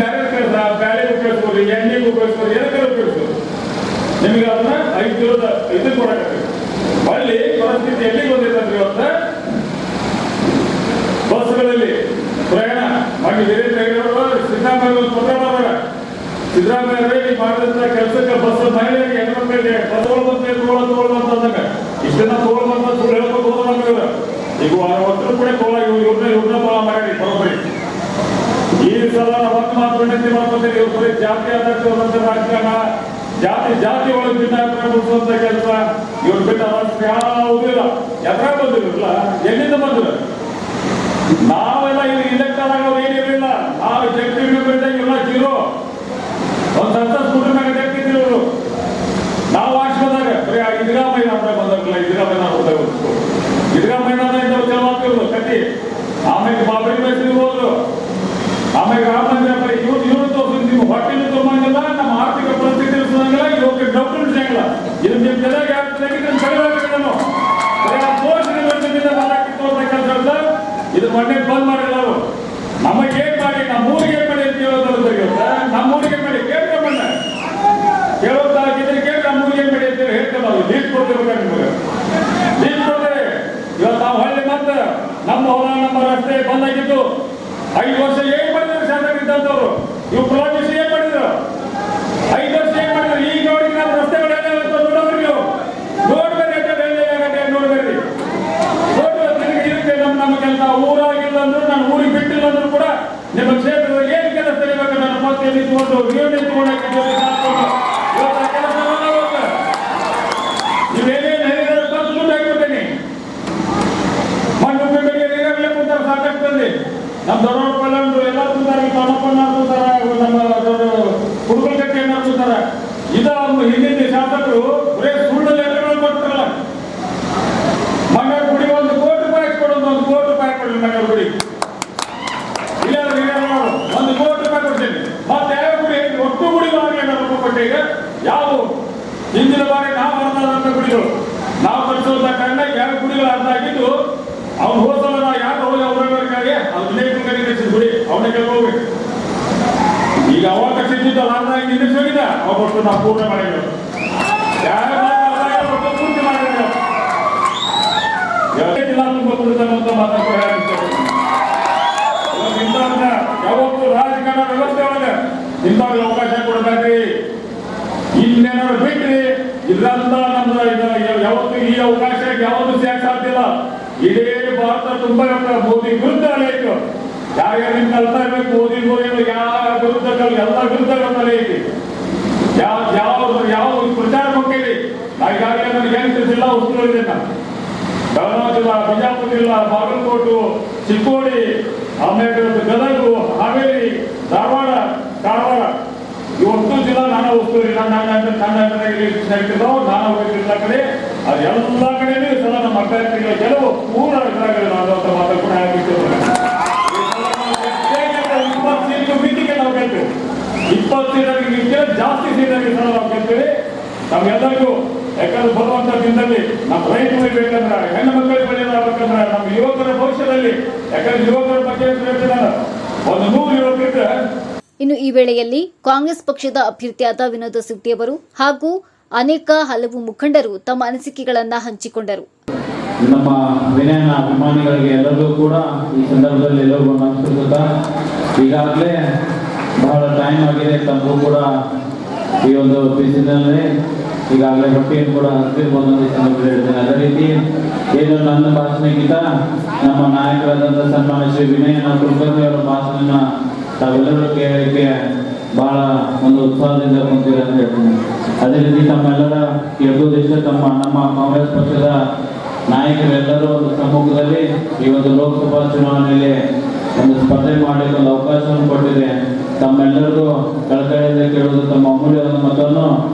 ಬ್ಯಾಳೆ ಉಪಯೋಗಿಸ್ಬೋದು, ಎಣ್ಣೆಗೆ ಉಪಯೋಗಿಸ್ಬೋದು, ಏನಕ್ಕೆ ಉಪಯೋಗಿಸ್ಬೋದು. ನಿಮಗೆ ಅದನ್ನ 5 ಕಿಲೋದ ಇದು ಕೊಡಾಕತ್ತೆ. ಅಲ್ಲಿ ಪರಿಸ್ಥಿತಿ ಎಲ್ಲಿಗೆ ಬಂದಿದೆ ಅಂದ್ರೆ ಇವತ್ತು ಬಸ್ಗಳಲ್ಲಿ ಪ್ರಯಾಣ ಮಾಡಿ ಸಿದ್ದರಾಮಯ್ಯ ಮಾಡಿದಂತ ಕೆಲಸಕ್ಕೆ ಬಸ್ ಮಹಿಳೆಯರಿಗೆ ಹೆಣ್ಮಕ್ಳಿಗೆ ಬಸ್ಗಳು ಬಂದು ತಗೊಳ್ಬಂತಂದಾಗ ಇಷ್ಟನ್ನ ತಗೊಳ್ಬಂತ ಸುಳ್ಳು ಹೇಳ್ಕೊಂಡು ಹೋದ್ರೆ ಈಗ ಒಟ್ಟರು ಕೂಡ ಇವ್ರನ್ನ ತಗೊಳ ಮಾಡಿ ಬರೋಬ್ಬರಿ. ಈ ಸಲ ಒಂದು ಮಾತು ವಿನಂತಿ ಮಾಡ್ಕೊತೀವಿ, ಇವ್ರು ಜಾತಿ ಆಧಾರಿತ ರಾಜಕಾರಣ, ಜಾತಿ ಒಳಗೆ ಭಿನ್ನಾಭಿಪ್ರಾಯ ಮುಗಿಸುವಂತ ಕೆಲಸ ಇವ್ರು ಬಿಟ್ಟ ಯಾವುದಿಲ್ಲ. ಎದ್ರ ಬಂದಿರಲ್ಲ, ಎಲ್ಲಿಂದ ಬಂದ್ರು? ನಾವೆಲ್ಲ ಇಲ್ಲಿ ಇಲೆಕ್ಟ್ ಆದಾಗ ಏನಿರಲಿಲ್ಲ, ನಾವು ಎಕ್ಸಿಕ್ಯೂಟಿವ್ ಮೆಂಬರ್ ಇದ್ದಾಗ ಎಲ್ಲ ಜೀರೋ. ಒಂದು ಸಂಸತ್ ಕುಟುಂಬ ತೆಗ್ತಿದ್ರು ಅವರು. ನಾವು ಆಶ್ರಮದಾಗ ಬರೀ ಸಿದ್ದರಾಮಯ್ಯ ಅಂತ ಬಂದಿರಲಿಲ್ಲ, ಸಿದ್ದರಾಮಯ್ಯ ಚಲೋ ಕಟ್ಟಿ. ಆಮೇಲೆ ಬಾಬರಿ ಮೈಸೂರಿಗೆ ಹೋದ್ರು, ಆಮೇಲೆ ರಾಮ ಮಂದಿರ ಇವ್ರು ತೋರಿಸಿ ನೀವು ಹೊಟ್ಟೆನೂ ತೊಗೊಂಡಿಲ್ಲ, ನಮ್ಮ ಆರ್ಥಿಕ ಪರಿಸ್ಥಿತಿ ಇರಿಸೋದಂಗಿಲ್ಲ, ಇವಾಗ ಡಾಕ್ಟರ್ ಇರಿಸಂಗಿಲ್ಲ. ಇದು ನಿಮ್ಮ ತಲೆಗೆ ಆಗ್ತದೆ ನಾನು ಕೆಲಸ ಇದು ಮೊನ್ನೆ ಬಂದ್ ಮಾಡಿಲ್ಲ. ಅವರು ನಮಗೆ ಏನ್ ಮಾಡಿ, ನಮ್ಮ ಊರಿಗೆ ಏನ್ ಮಾಡಿ ಅಂತ ಹೇಳೋದ್ರ ನಮ್ಮ ಊರಿಗೆ ಮಾಡಿ ಕೇಳ್ಕೊಂಬಣ್ಣ ಕೇಳೋದಾಗಿದ್ರೆ ಕೇಳಿ ನಮ್ಮ ಊರಿಗೆ ಏನ್ ಮಾಡಿ ಅಂತ ಹೇಳ್ಕೊಂಡು ನಾವು ಲೀಸ್ಟ್ ಕೊಡ್ತಿರ್ಬೇಕು. ನಿಮಗೆ ಲೀಸ್ಟ್ ಕೊಡ್ತೇವೆ. ಇವತ್ತು ನಾವು ಹಳ್ಳಿ ಮತ್ತೆ ನಮ್ಮ ಹೊಲ ನಮ್ಮ ರಸ್ತೆ ಬಂದಾಗಿದ್ದು 5 ವರ್ಷ ಏನ್ ಮಾಡಿದ್ರು ಶಾಸಕರಿದ್ದಂತವ್ರು. ಇವ್ರು ಪ್ರಾಜೆಕ್ಟ್ ಏನ್ ಮಾಡಿದ್ರು? 5 ವರ್ಷ ಏನ್ ಮಾಡಿದ್ರು? ಈಗ ನೋಡಿ ನಮ್ಮ ರಸ್ತೆಗಳು ನೋಡೋದ್ರಿ, ನೀವು ನೋಡ್ಬೇರಿ, ನೋಡ್ಬೇರಿ ಇದಕ್ಕೆ ನಮ್ಮ ಕೆಲಸ. ಊರಾಗಿಲ್ಲ ಅಂದ್ರು, ನಾನು ಊರಿಗೆ ಬಿಟ್ಟಿಲ್ಲ ಅಂದ್ರು ಕೂಡ ನಿಮ್ಮ ಕ್ಷೇತ್ರದಲ್ಲಿ ಏನ್ ಕೆಲಸ ತೆಗಿಬೇಕು ನನ್ನ ಮತ್ತೆ ನಿಂತ್ಕೊಂಡು ನೀವೇ ತಗೊಂಡಾಕಿದ್ದೀವಿ. ನೀವೇನೇನು ದುಡ್ಡು ಹಾಕಿಬಿಡ್ತೇನೆ. ಮಣ್ಣು ಬೆಳೆಗೆ ಕೂತಾರೆ ಸಾಕಾಗ್ತದೆ. ನಮ್ಮ ದೊಡ್ಡವ್ರ ಕಲ್ಲಂಡು ಎಲ್ಲ ಕೂತಾರೆ, ತಮ್ಮಪ್ಪನ ಕೂತಾರ, ನಮ್ಮ ಹುಡುಗರ ಕಟ್ಟಿ ಅನ್ನ ಕೂತಾರ. ಇದ ಹಿಂದಿನ ಶಾಸಕರು ಬರೇ ಸುಳ್ಳು ಲೆಟರ್ಗಳು ಕೊಡ್ತಾರಲ್ಲ. ಮಂಗಳ ಗುಡಿ 1 ಕೋಟಿ ರೂಪಾಯಿ ಕೊಡೋದು, 1 ಕೋಟಿ ರೂಪಾಯಿ ಕೊಡಲಿ ಮಂಗಳ ಗುಡಿ. ಇಲ್ಲ 1 ಕೋಟಿ ರೂಪಾಯಿ ಕೊಡ್ತೇನೆ. ಮತ್ತೆ ಯಾವ ಗುಡಿ ಒಟ್ಟು ಗುಡಿ ರೂಪಾಯಿ ಕೊಟ್ಟೆ. ಈಗ ಯಾವ ಹಿಂದಿನ ಬಾರಿ ನಾವು ಅರ್ಧ ಗುಡಿಗಳು ನಾವು ಕಳಿಸೋದ ಕಾರಣ ಯಾವ ಗುಡಿಗಳು ಅರ್ಧ ಆಗಿದ್ದು ಅವ್ನು ಹೋಸಲ ನಾವು ಯಾರು ಹೋಗಿ ಅವ್ರಬೇಕಾಗಿ ಅದು ವಿನಯ್ ಗುಡಿ ಅವನೇ ಕೇಳ್ಕೋಬೇಕು. ಈಗ ಅವಾಗ ಕಟ್ಟಿದ್ದ ಅರ್ಧ ಆಗಿ ನಿಲ್ಲಿಸೋಗಿದ್ದ ಅವತ್ತು ನಾವು ಪೂರ್ಣ ಮಾಡಿದ್ರು. ಪೂರ್ತಿ ಮಾಡಿದ್ರು. ಯಾವತ್ತು ರಾಜಕಾರಣ ವ್ಯವಸ್ಥೆ ಒಳಗೆ ಇಂಥವ್ರಿಗೆ ಅವಕಾಶ ಕೊಡಬೇಕ್ರಿ. ಇನ್ನೇನಾದ್ರು ಬಿಟ್ರಿ ಇದ್ರಂತ ನಮ್ದು ಯಾವತ್ತು ಈ ಅವಕಾಶ ಯಾವತ್ತು ಸಿಗಕ್ಕೆ ಸಾಧ್ಯ ಇಲ್ಲ. ಇಡೀ ಭಾರತ ತುಂಬಾ ಮೋದಿ ವಿರುದ್ಧ ಅಲೆಯಿತು. ಯಾರ್ಯಾರು ನಿಮ್ಗೆ ಕಲ್ತಾ ಇರ್ಬೇಕು, ಮೋದಿ ಯಾವ ವಿರುದ್ಧ ಎಲ್ಲ ವಿರುದ್ಧ ಐತಿ. ಯಾವ ಪ್ರಚಾರ ಹೋಗ್ತೀವಿ. ನಾ ಈಗಾಗಲೇ ನನಗೆ 8 ಜಿಲ್ಲಾ ಉಸ್ತುವಾರಿ ಇದೆ. ಬೆಳಗಾವಿ ಜಿಲ್ಲಾ, ಬಿಜಾಪುರ ಜಿಲ್ಲಾ, ಬಾಗಲಕೋಟು, ಚಿಕ್ಕೋಡಿ, ಆಮೇಲೆ ಗದಗು, ಹಾವೇರಿ, ಧಾರವಾಡ, ಕಾರವಾರ ಇವತ್ತು ಜಿಲ್ಲಾ ನಾನು ಉಸ್ತುವಾರಿ. ನಾನು ಹೋಗಿಲ್ಲ ಕಡೆ ಅದೆಲ್ಲ ಕಡೆನೂ ಸಲ ನಮ್ಮ ಅಭ್ಯರ್ಥಿಗಳ ಕೆಲವು ಪೂರ್ಣ ಇದ್ರಾಗಲಿ ನಾವು ಮಾತಾಡ್ಕೊಂಡು ಆಗಿರ್ತೇವೆ. 20 ಸೀಟು ಮೀಟಿಗೆ ನಾವು ಗೆಲ್ತೇವೆ. 20 ಸೀಟರಿಗೆ ಜಾಸ್ತಿ ಸೀಟರಿಗೆ ಸಲ ನಾವು ಗೆಲ್ತೇವೆ. ನಮ್ಗೆಲ್ಲರಿಗೂ ಯಾಕಂದ್ರೆ ಬರುವಂತ ದಿನದಲ್ಲಿ ನಮ್ಮ ರೈತರಿಗೆ ಬೇಕಂದ್ರೆ, ಹೆಣ್ಣು ಮಕ್ಕಳಿಗೆ ಬೆಳೆಯಲಾಗಬೇಕಂದ್ರೆ, ನಮ್ಮ ಯುವಕರ ಭವಿಷ್ಯದಲ್ಲಿ ಯಾಕಂದ್ರೆ ಯುವಕರ ಬಗ್ಗೆ ಒಂದು 100 ಯುವಕರಿದ್ರೆ. ಇನ್ನು ಈ ವೇಳೆಯಲ್ಲಿ ಕಾಂಗ್ರೆಸ್ ಪಕ್ಷದ ಅಭ್ಯರ್ಥಿಯಾದ ವಿನೋದ ಸಿಟ್ಟಿ ಅವರು ಹಾಗೂ ಹಲವು ಮುಖಂಡರು ತಮ್ಮ ಅನಿಸಿಕೆಗಳನ್ನು ಹಂಚಿಕೊಂಡರು. ನಮ್ಮ ವಿನಯನ ಅಭಿಮಾನಿಗಳಿಗೆ ಎಲ್ಲರಿಗೂ ಕೂಡ ಈ ಸಂದರ್ಭದಲ್ಲಿ ಎಲ್ಲರಿಗೂ ನಮಸ್ಕರಿಸುತ್ತಾ, ಈಗಾಗಲೇ ಬಹಳ ಟೈಮ್ ಆಗಿದೆ. ತಮಗೂ ಕೂಡ ಈ ಒಂದು ಬಿಸಿಲಿನಲ್ಲಿ ಈಗಾಗಲೇ ಹೊಟ್ಟೆಯನ್ನು ಕೂಡ ಹತ್ತಿರಬಹುದು ಈ ಸಂದರ್ಭದಲ್ಲಿ ಹೇಳ್ತೇನೆ. ಅದೇ ರೀತಿ ಏನು ನನ್ನ ಭಾಷಣಕ್ಕಿಂತ ನಮ್ಮ ನಾಯಕರಾದಂಥ ಸನ್ಮಾನ್ಯ ಶ್ರೀ ವಿನಯನ ಕುಲಕರ್ಣಿ ಅವರ ಭಾಷಣ ತಾವೆಲ್ಲರೂ ಕೇಳಲಿಕ್ಕೆ ಬಹಳ ಒಂದು ಉತ್ಸಾಹದಿಂದ ಕುಂತೀರ ಅಂತ ಹೇಳ್ತೀನಿ. ಅದೇ ರೀತಿ ತಮ್ಮೆಲ್ಲರ ಕೇಳುವುದಿಷ್ಟ ನಮ್ಮ ಕಾಂಗ್ರೆಸ್ ಪಕ್ಷದ ನಾಯಕರೆಲ್ಲರೂ ಒಂದು ಸಮ್ಮುಖದಲ್ಲಿ ಈ ಒಂದು ಲೋಕಸಭಾ ಚುನಾವಣೆಯಲ್ಲಿ ಒಂದು ಸ್ಪರ್ಧೆ ಮಾಡಲಿಕ್ಕೆ ಒಂದು ಅವಕಾಶವನ್ನು ಕೊಟ್ಟಿದೆ. ತಮ್ಮೆಲ್ಲರಿಗೂ ಕಳಕಳಿಯಿಂದ ಕೇಳುವುದು, ತಮ್ಮ ಅಮೂಲ್ಯವಾದ ಮತವನ್ನು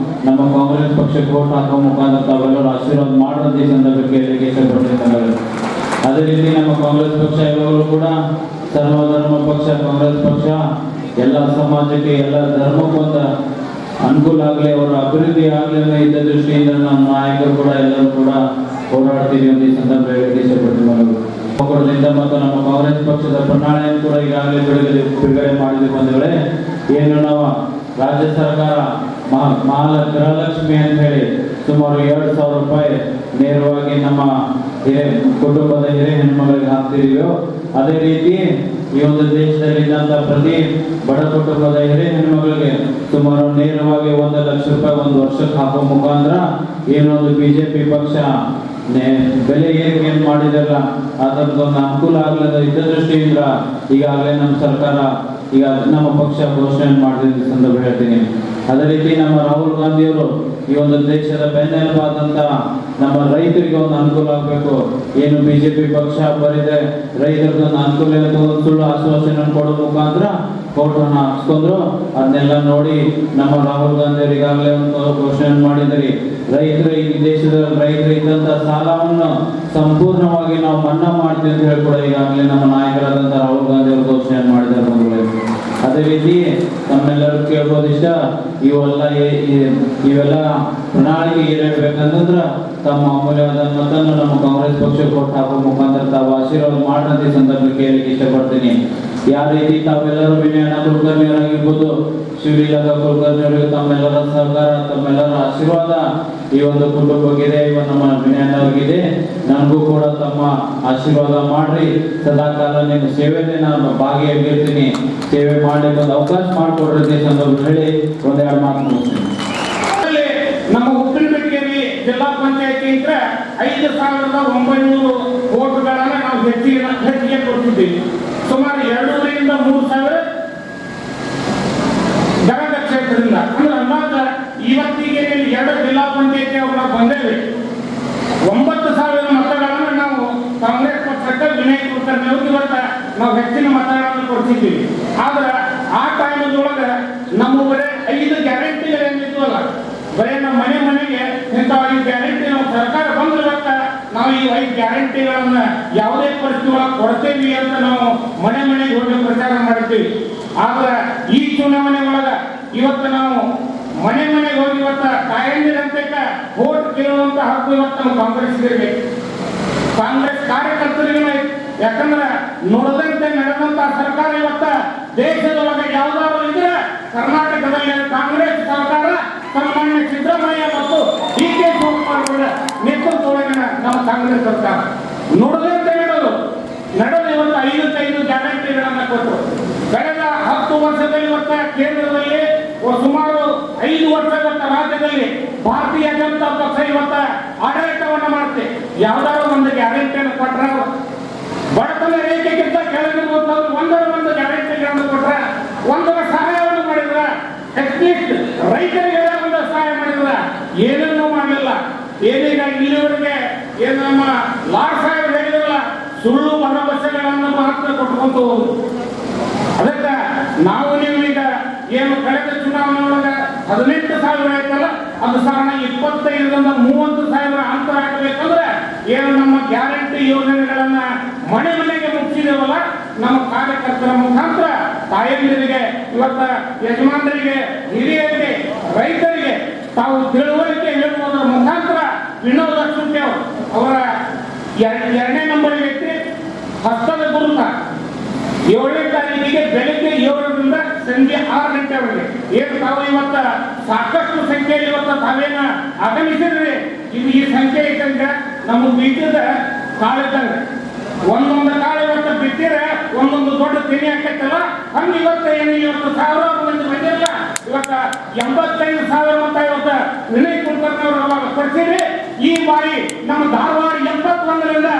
ನಮ್ಮ ಕಾಂಗ್ರೆಸ್ ಪಕ್ಷಕ್ಕೆ ವೋಟ್ ಹಾಕುವ ಮುಖಾಂತರ ತಾವೆಲ್ಲರೂ ಆಶೀರ್ವಾದ ಮಾಡುವಂತ ಈ ಸಂದರ್ಭಕ್ಕೆ ಕೇಳಲಿಕ್ಕೆ ಇಷ್ಟಪಡ್ತಿದ್ದಾರೆ. ಅದೇ ರೀತಿ ನಮ್ಮ ಕಾಂಗ್ರೆಸ್ ಪಕ್ಷ ಯಾವಾಗಲೂ ಕೂಡ ಸರ್ವಧರ್ಮ ಪಕ್ಷ. ಕಾಂಗ್ರೆಸ್ ಪಕ್ಷ ಎಲ್ಲ ಸಮಾಜಕ್ಕೆ, ಎಲ್ಲ ಧರ್ಮಕ್ಕೂ ಒಂದು ಅನುಕೂಲ ಆಗಲಿ, ಅವರ ಅಭಿವೃದ್ಧಿ ಆಗಲಿ ಅನ್ನೋ ಇದ್ದ ದೃಷ್ಟಿಯಿಂದ ನಮ್ಮ ನಾಯಕರು ಕೂಡ ಎಲ್ಲರೂ ಕೂಡ ಹೋರಾಡ್ತೀವಿ ಅಂತ ಈ ಸಂದರ್ಭ ಹೇಳಕ್ಕೆ ಇಷ್ಟಪಡ್ತೀವಿ. ಮತ್ತು ನಮ್ಮ ಕಾಂಗ್ರೆಸ್ ಪಕ್ಷದ ಪ್ರಣಾಳಿಕೆಯನ್ನು ಕೂಡ ಈಗಾಗಲೇ ಬಿಡುಗಡೆ ಮಾಡಿದ್ವಿ. ಬಂಧುಗಳೇ, ಏನು ನಾವು ರಾಜ್ಯ ಸರ್ಕಾರ ಗೃಹಲಕ್ಷ್ಮಿ ಅಂತ ಹೇಳಿ ಸುಮಾರು 2,000 ರೂಪಾಯಿ ನೇರವಾಗಿ ನಮ್ಮ ಕುಟುಂಬದ ಹಿರಿಯ ಹೆಣ್ಮಗಳಿಗೆ ಹಾಕ್ತಿದೀವೋ ಅದೇ ರೀತಿ ಈ ಒಂದು ದೇಶದಲ್ಲಿದ್ದಂತ ಪ್ರತಿ ಬಡ ಕುಟುಂಬದ ಹಿರಿಯ ಹೆಣ್ಮಗಳಿಗೆ ಸುಮಾರು ನೇರವಾಗಿ 1 ಲಕ್ಷ ರೂಪಾಯಿ ಒಂದು ವರ್ಷಕ್ಕೆ ಹಾಕೋ ಮುಖಾಂತರ ಏನೊಂದು ಬಿಜೆಪಿ ಪಕ್ಷ ಬೆಲೆ ಏರಿಕೆ ಮಾಡಿದಲ್ಲ ಅದರದೊಂದು ಅನುಕೂಲ ಆಗಲಿಲ್ಲ ಇದ್ದ ದೃಷ್ಟಿಯಿಂದ ಈಗಾಗಲೇ ನಮ್ಮ ಸರ್ಕಾರ ಈಗ ನಮ್ಮ ಪಕ್ಷ ಘೋಷಣೆ ಮಾಡಿದ ಸಂದರ್ಭ ಹೇಳ್ತೀನಿ. ಅದೇ ರೀತಿ ನಮ್ಮ ರಾಹುಲ್ ಗಾಂಧಿಯವರು ಈ ಒಂದು ದೇಶದ ಬೆನ್ನೆಲುಬಾದಂತ ನಮ್ಮ ರೈತರಿಗೆ ಒಂದು ಅನುಕೂಲ ಆಗಬೇಕು. ಏನು ಬಿಜೆಪಿ ಪಕ್ಷ ಬರಿದೆ ರೈತರಿಗೊಂದು ಅನುಕೂಲ ಅಂತ ಸುಳ್ಳು ಆಶ್ವಾಸನೆ ಕೊಡೋ ಮುಖಾಂತರ ಫೋಟೋನ ಹಾಕ್ಸ್ಕೊಂಡ್ರು. ಅದನ್ನೆಲ್ಲ ನೋಡಿ ನಮ್ಮ ರಾಹುಲ್ ಗಾಂಧಿ ಅವರು ಈಗಾಗಲೇ ಒಂದು ಘೋಷಣೆ ಮಾಡಿದ್ರಿ. ರೈತರು ಈ ದೇಶದ ರೈತರು ಇದ್ದಂತ ಸಾಲವನ್ನು ಸಂಪೂರ್ಣವಾಗಿ ನಾವು ಮನ್ನಾ ಮಾಡ್ತೀವಿ ಅಂತ ಹೇಳಿ ಕೂಡ ಈಗಾಗಲೇ ನಮ್ಮ ನಾಯಕರಾದಂತ ರಾಹುಲ್ ಗಾಂಧಿ ಅವರು ಘೋಷಣೆ ಮಾಡಿದ್ದಾರೆ ಬಂಧುಗಳೇ. ಅದೇ ರೀತಿ ನಮ್ಮೆಲ್ಲರೂ ಕೇಳ್ಬೋದು ಇಷ್ಟ ಇವೆಲ್ಲ ಪ್ರಣಾಳಿಕೆ ಏನೇಳ್ಬೇಕಂತಂದ್ರ ತಮ್ಮ ಅಮೂಲ್ಯವಾದ ಮತನ್ನು ನಮ್ಮ ಕಾಂಗ್ರೆಸ್ ಪಕ್ಷಕ್ಕೆ ಕೊಟ್ಟು ಹಾಕುವ ಮುಖಾಂತರ ತಾವು ಆಶೀರ್ವಾದ ಮಾಡಂತ ಸಂದರ್ಭ ಕೇಳಲಿಕ್ಕೆ ಇಷ್ಟಪಡ್ತೀನಿ. ಯಾವ ರೀತಿ ತಾವೆಲ್ಲರೂ ವಿನಯನ ಕುಲಕರ್ಣಿಯವರಾಗಿರ್ಬೋದು, ಶಿವಲೀಲಾ ಕುಲಕರ್ಣಿಯವರಿಗೆ ತಮ್ಮೆಲ್ಲರ ಸಹಕಾರ ತಮ್ಮೆಲ್ಲರ ಆಶೀರ್ವಾದ ಈ ಒಂದು ಕುಟುಂಬಕ್ಕಿದೆ, ಇವತ್ತು ನಮ್ಮ ವಿನಯನವ್ರಿಗಿದೆ. ನನಗೂ ಕೂಡ ತಮ್ಮ ಆಶೀರ್ವಾದ ಮಾಡ್ರಿ. ಸದಾಕಾಲ ನಿಮ್ಮ ಸೇವೆಯಲ್ಲಿ ನಾನು ಭಾಗಿಯಾಗಿರ್ತೀನಿ. ಸೇವೆ ಮಾಡಲಿಕ್ಕೆ ಒಂದು ಅವಕಾಶ ಮಾಡಿಕೊಡ್ರಿ ಸಂದರ್ಭ ಹೇಳಿ ಒಂದೆರಡು ಮಾತು ಮುಗಿಸ್ತೀನಿ. ನಮ್ಮ ಉಪ್ಪಿನಪೇಟೆಯಲ್ಲಿ ಜಿಲ್ಲಾ ಪಂಚಾಯತಿ ಅಂತ 5,900 ವೋಟ್ಗಳನ್ನು ನಾವು ಹೆಚ್ಚಿಗೆ ಕೊಡ್ತಿದ್ದೀವಿ. ಸುಮಾರು 2,500 ರಿಂದ 3,000 ಗರಗ ಕ್ಷೇತ್ರದಿಂದ ಅಂದ್ರೆ ಅಂದಾಜ ಇವತ್ತಿಗೆ 2 ಜಿಲ್ಲಾ ಪಂಚಾಯತಿ ನಾವು ಬಂದೇವೆ. 9,000 ಮತಗಳನ್ನು ನಾವು ಕಾಂಗ್ರೆಸ್ ಪಕ್ಷಕ್ಕೆ ವಿನಯ್ ಕುಲಕರ್ಣಿ ಅವ್ರಿಗೆ ಇವತ್ತು ನಾವು ಹೆಚ್ಚಿನ ಮತಗಳನ್ನು ಕೊಡ್ತಿದ್ದೀವಿ. ಆದ್ರೆ ಆ ಟೈಮದೊಳಗೆ ನಮ್ಮ ಬರೀ 5 ಗ್ಯಾರಂಟಿಗಳೇನಿದ್ವಲ್ಲ, ಬರೀ ನಮ್ಮ ಮನೆಗೆ ಇಂಥ 5 ಗ್ಯಾರಂಟಿ ನಾವು ಸರ್ಕಾರ ಬಂದಿರುವಾಗ ನಾವು ಈ 5 ಗ್ಯಾರಂಟಿಗಳನ್ನ ಯಾವುದೇ ಪರಿಸ್ಥಿತಿ ಒಳಗೆ ಕೊಡ್ತೇವಿ ಅಂತ ನಾವು ಮನೆಗೆ ಹೋಗಿ ಪ್ರಚಾರ ಮಾಡಿದ್ದೀವಿ. ಆದ್ರೆ ಈ ಚುನಾವಣೆ ಒಳಗ ಇವತ್ತು ನಾವು ಮನೆಗೆ ಹೋಗಿ ಇವತ್ತು ತಾಯಂದಿರಂತೆ ವೋಟ್ ಕೇಳುವಂತ ಹಕ್ಕು ಇವತ್ತು ನಮ್ಮ ಕಾಂಗ್ರೆಸ್ಗೆ, ಕಾಂಗ್ರೆಸ್ ಕಾರ್ಯಕರ್ತರಿಗೆ. ಯಾಕಂದ್ರೆ ನುಡಿದಂತೆ ನಡೆದಂತ ಸರ್ಕಾರ ಇವತ್ತ ದೇಶದೊಳಗೆ ಯಾವ್ದಾದ್ರು ಇದ್ರೆ ಕರ್ನಾಟಕದಲ್ಲಿ ಕಾಂಗ್ರೆಸ್ ಸರ್ಕಾರ ಸನ್ಮಾನ್ಯ ಸಿದ್ದರಾಮಯ್ಯ ಮತ್ತು ಡಿ.ಕೆ. ಶಿವಕುಮಾರ್ ನೇತೃತ್ವದೊಳಗಿನ ನಮ್ಮ ಕಾಂಗ್ರೆಸ್ ಸರ್ಕಾರ ನುಡಿದಂತೆ ನಡೆದು ಇವತ್ತು 5 ಗ್ಯಾರಂಟಿಗಳನ್ನ ಕೊಟ್ಟು ಕಳೆದ 10 ವರ್ಷದಲ್ಲಿ ಇವತ್ತ ಕೇಂದ್ರದಲ್ಲಿ ಸುಮಾರು 5 ವರ್ಷ ಇವತ್ತ ರಾಜ್ಯದಲ್ಲಿ ಭಾರತೀಯ ಜನತಾ ಪಕ್ಷ ಇವತ್ತ ಆಡಳಿತವನ್ನ ಮಾಡುತ್ತೆ. ಯಾವ್ದಾದ್ರು ಒಂದು ಗ್ಯಾರಂಟಿಯನ್ನು ಕೊಟ್ರ ಬಡತನ ರೇಖೆಗಿಂತ ಕೆಳಗಿರುವಂತವ್ರು ಒಂದು ಗ್ಯಾರಂಟಿಗಳನ್ನು ಕೊಟ್ರ, ಒಂದರ ಸಹಾಯವನ್ನು ಮಾಡಿದ್ರ, ಅಟ್ಲೀಸ್ಟ್ ರೈತರಿಗೆ ಒಂದು ಸಹಾಯ ಮಾಡಿದ್ರ, ಏನನ್ನೂ ಮಾಡಲಿಲ್ಲ. ಏನೀಗ ಇಲ್ಲಿವರೆಗೆ ಏನು ನಮ್ಮ ಲಾಡ್ ಸಾಹೇಬ್ ಹೇಳಿದ್ರಲ್ಲ, ಸುಳ್ಳು ಭರವಸೆಗಳನ್ನು ಮಾತ್ರ ಕೊಟ್ಕೊಂತ ಹೋಗುದು. ಅದಕ್ಕೆ ನಾವು ನೀವು ಈಗ ಏನು ಕಳೆದ ಚುನಾವಣೆ ಒಳಗೆ 18,000 ಆಯ್ತಲ್ಲ, ಅದು ಸಾಧಾರಣ 25,000 ರಿಂದ 30,000 ಅಂತರ ಆಗಬೇಕಂದ್ರೆ ಏನು ನಮ್ಮ ಗ್ಯಾರಂಟಿ ಯೋಜನೆಗಳನ್ನ ಮನೆಗೆ ಮುಗಿಸಿದೇವಲ್ಲ, ನಮ್ಮ ಕಾರ್ಯಕರ್ತರ ಮುಖಾಂತರ ತಾಯಂದಿರಿಗೆ, ಇವತ್ತ ಯಜಮಾನರಿಗೆ, ಹಿರಿಯರಿಗೆ, ರೈತರಿಗೆ ತಾವು ತಿಳುವಳಿಕೆ ಹೇಳುವುದರ ಮುಖಾಂತರ ವಿನೋದ ಸುಖೇವ್ ಅವರ 2ನೇ ನಂಬರ್ ವ್ಯಕ್ತಿ ಹಸ್ತದ ಗುರುತ 7ನೇ ತಾರೀಕಿಗೆ ಬೆಳಗ್ಗೆ 7 ರಿಂದ ಸಂಜೆ 6 ಗಂಟೆವರೆಗೆ ಏನು ತಾವು ಇವತ್ತ ಸಾಕಷ್ಟು ಸಂಖ್ಯೆಯಲ್ಲಿ ಇವತ್ತ ತಾವೇನ ಆಗಮಿಸಿದ್ರಿ. ಇದು ಈ ಸಂಖ್ಯೆ ಇದ್ದಂಗ ನಮಗೆ ಬೀಜದ ಕಾಳಿದ್ದಂಗ ಒಂದೊಂದು ಕಾಳು ಇವತ್ತು ಬಿಟ್ಟಿರ ಒಂದೊಂದು ದೊಡ್ಡ ತೆನೆ ಹಾಕೈತಲ್ಲ, ಹಂಗೆ ಇವತ್ತು ಏನು ಇವತ್ತು 1,000 ಮಂದಿ ಬಂದಿರಲ್ಲ, ಇವತ್ತ 85,000 ಮತ ಇವತ್ತು ವಿನಯ್ ಕುಲಕರ್ಣಿ ಅವರು ಅವಾಗ ಕೊಡ್ತೀರಿ. ಈ ಬಾರಿ ನಮ್ಮ ಧಾರವಾಡ 81 ರಿಂದ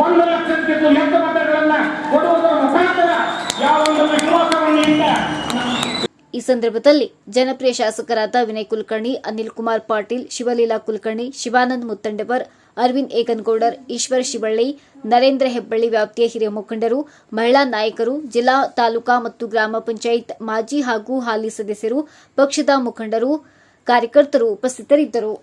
1 ಲಕ್ಷಕ್ಕಿಂತ ಹೆಚ್ಚು ಮತಗಳನ್ನ ಕೊಡುವುದರ ಮುಖಾಂತರ ಯಾವ ಒಂದು ವಿಶ್ವಾಸವನ್ನು ಇಲ್ಲ. ಈ ಸಂದರ್ಭದಲ್ಲಿ ಜನಪ್ರಿಯ ಶಾಸಕರಾದ ವಿನಯ್ ಕುಲಕರ್ಣಿ, ಅನಿಲ್ ಕುಮಾರ್ ಪಾಟೀಲ್, ಶಿವಲೀಲಾ ಕುಲಕರ್ಣಿ, ಶಿವಾನಂದ್ ಮುತ್ತಂಡೆವರ್, ಅರವಿಂದ್ ಏಗನಗೌಡರ್, ಈಶ್ವರ್ ಶಿವಳ್ಳಿ, ನರೇಂದ್ರ ಹೆಬ್ಬಳ್ಳಿ ವ್ಯಾಪ್ತಿಯ ಹಿರಿಯ ಮುಖಂಡರು, ಮಹಿಳಾ ನಾಯಕರು, ಜಿಲ್ಲಾ, ತಾಲೂಕಾ ಮತ್ತು ಗ್ರಾಮ ಪಂಚಾಯತ್ ಮಾಜಿ ಹಾಗೂ ಹಾಲಿ ಸದಸ್ಯರು, ಪಕ್ಷದ ಮುಖಂಡರು, ಕಾರ್ಯಕರ್ತರು ಉಪಸ್ಥಿತರಿದ್ದರು.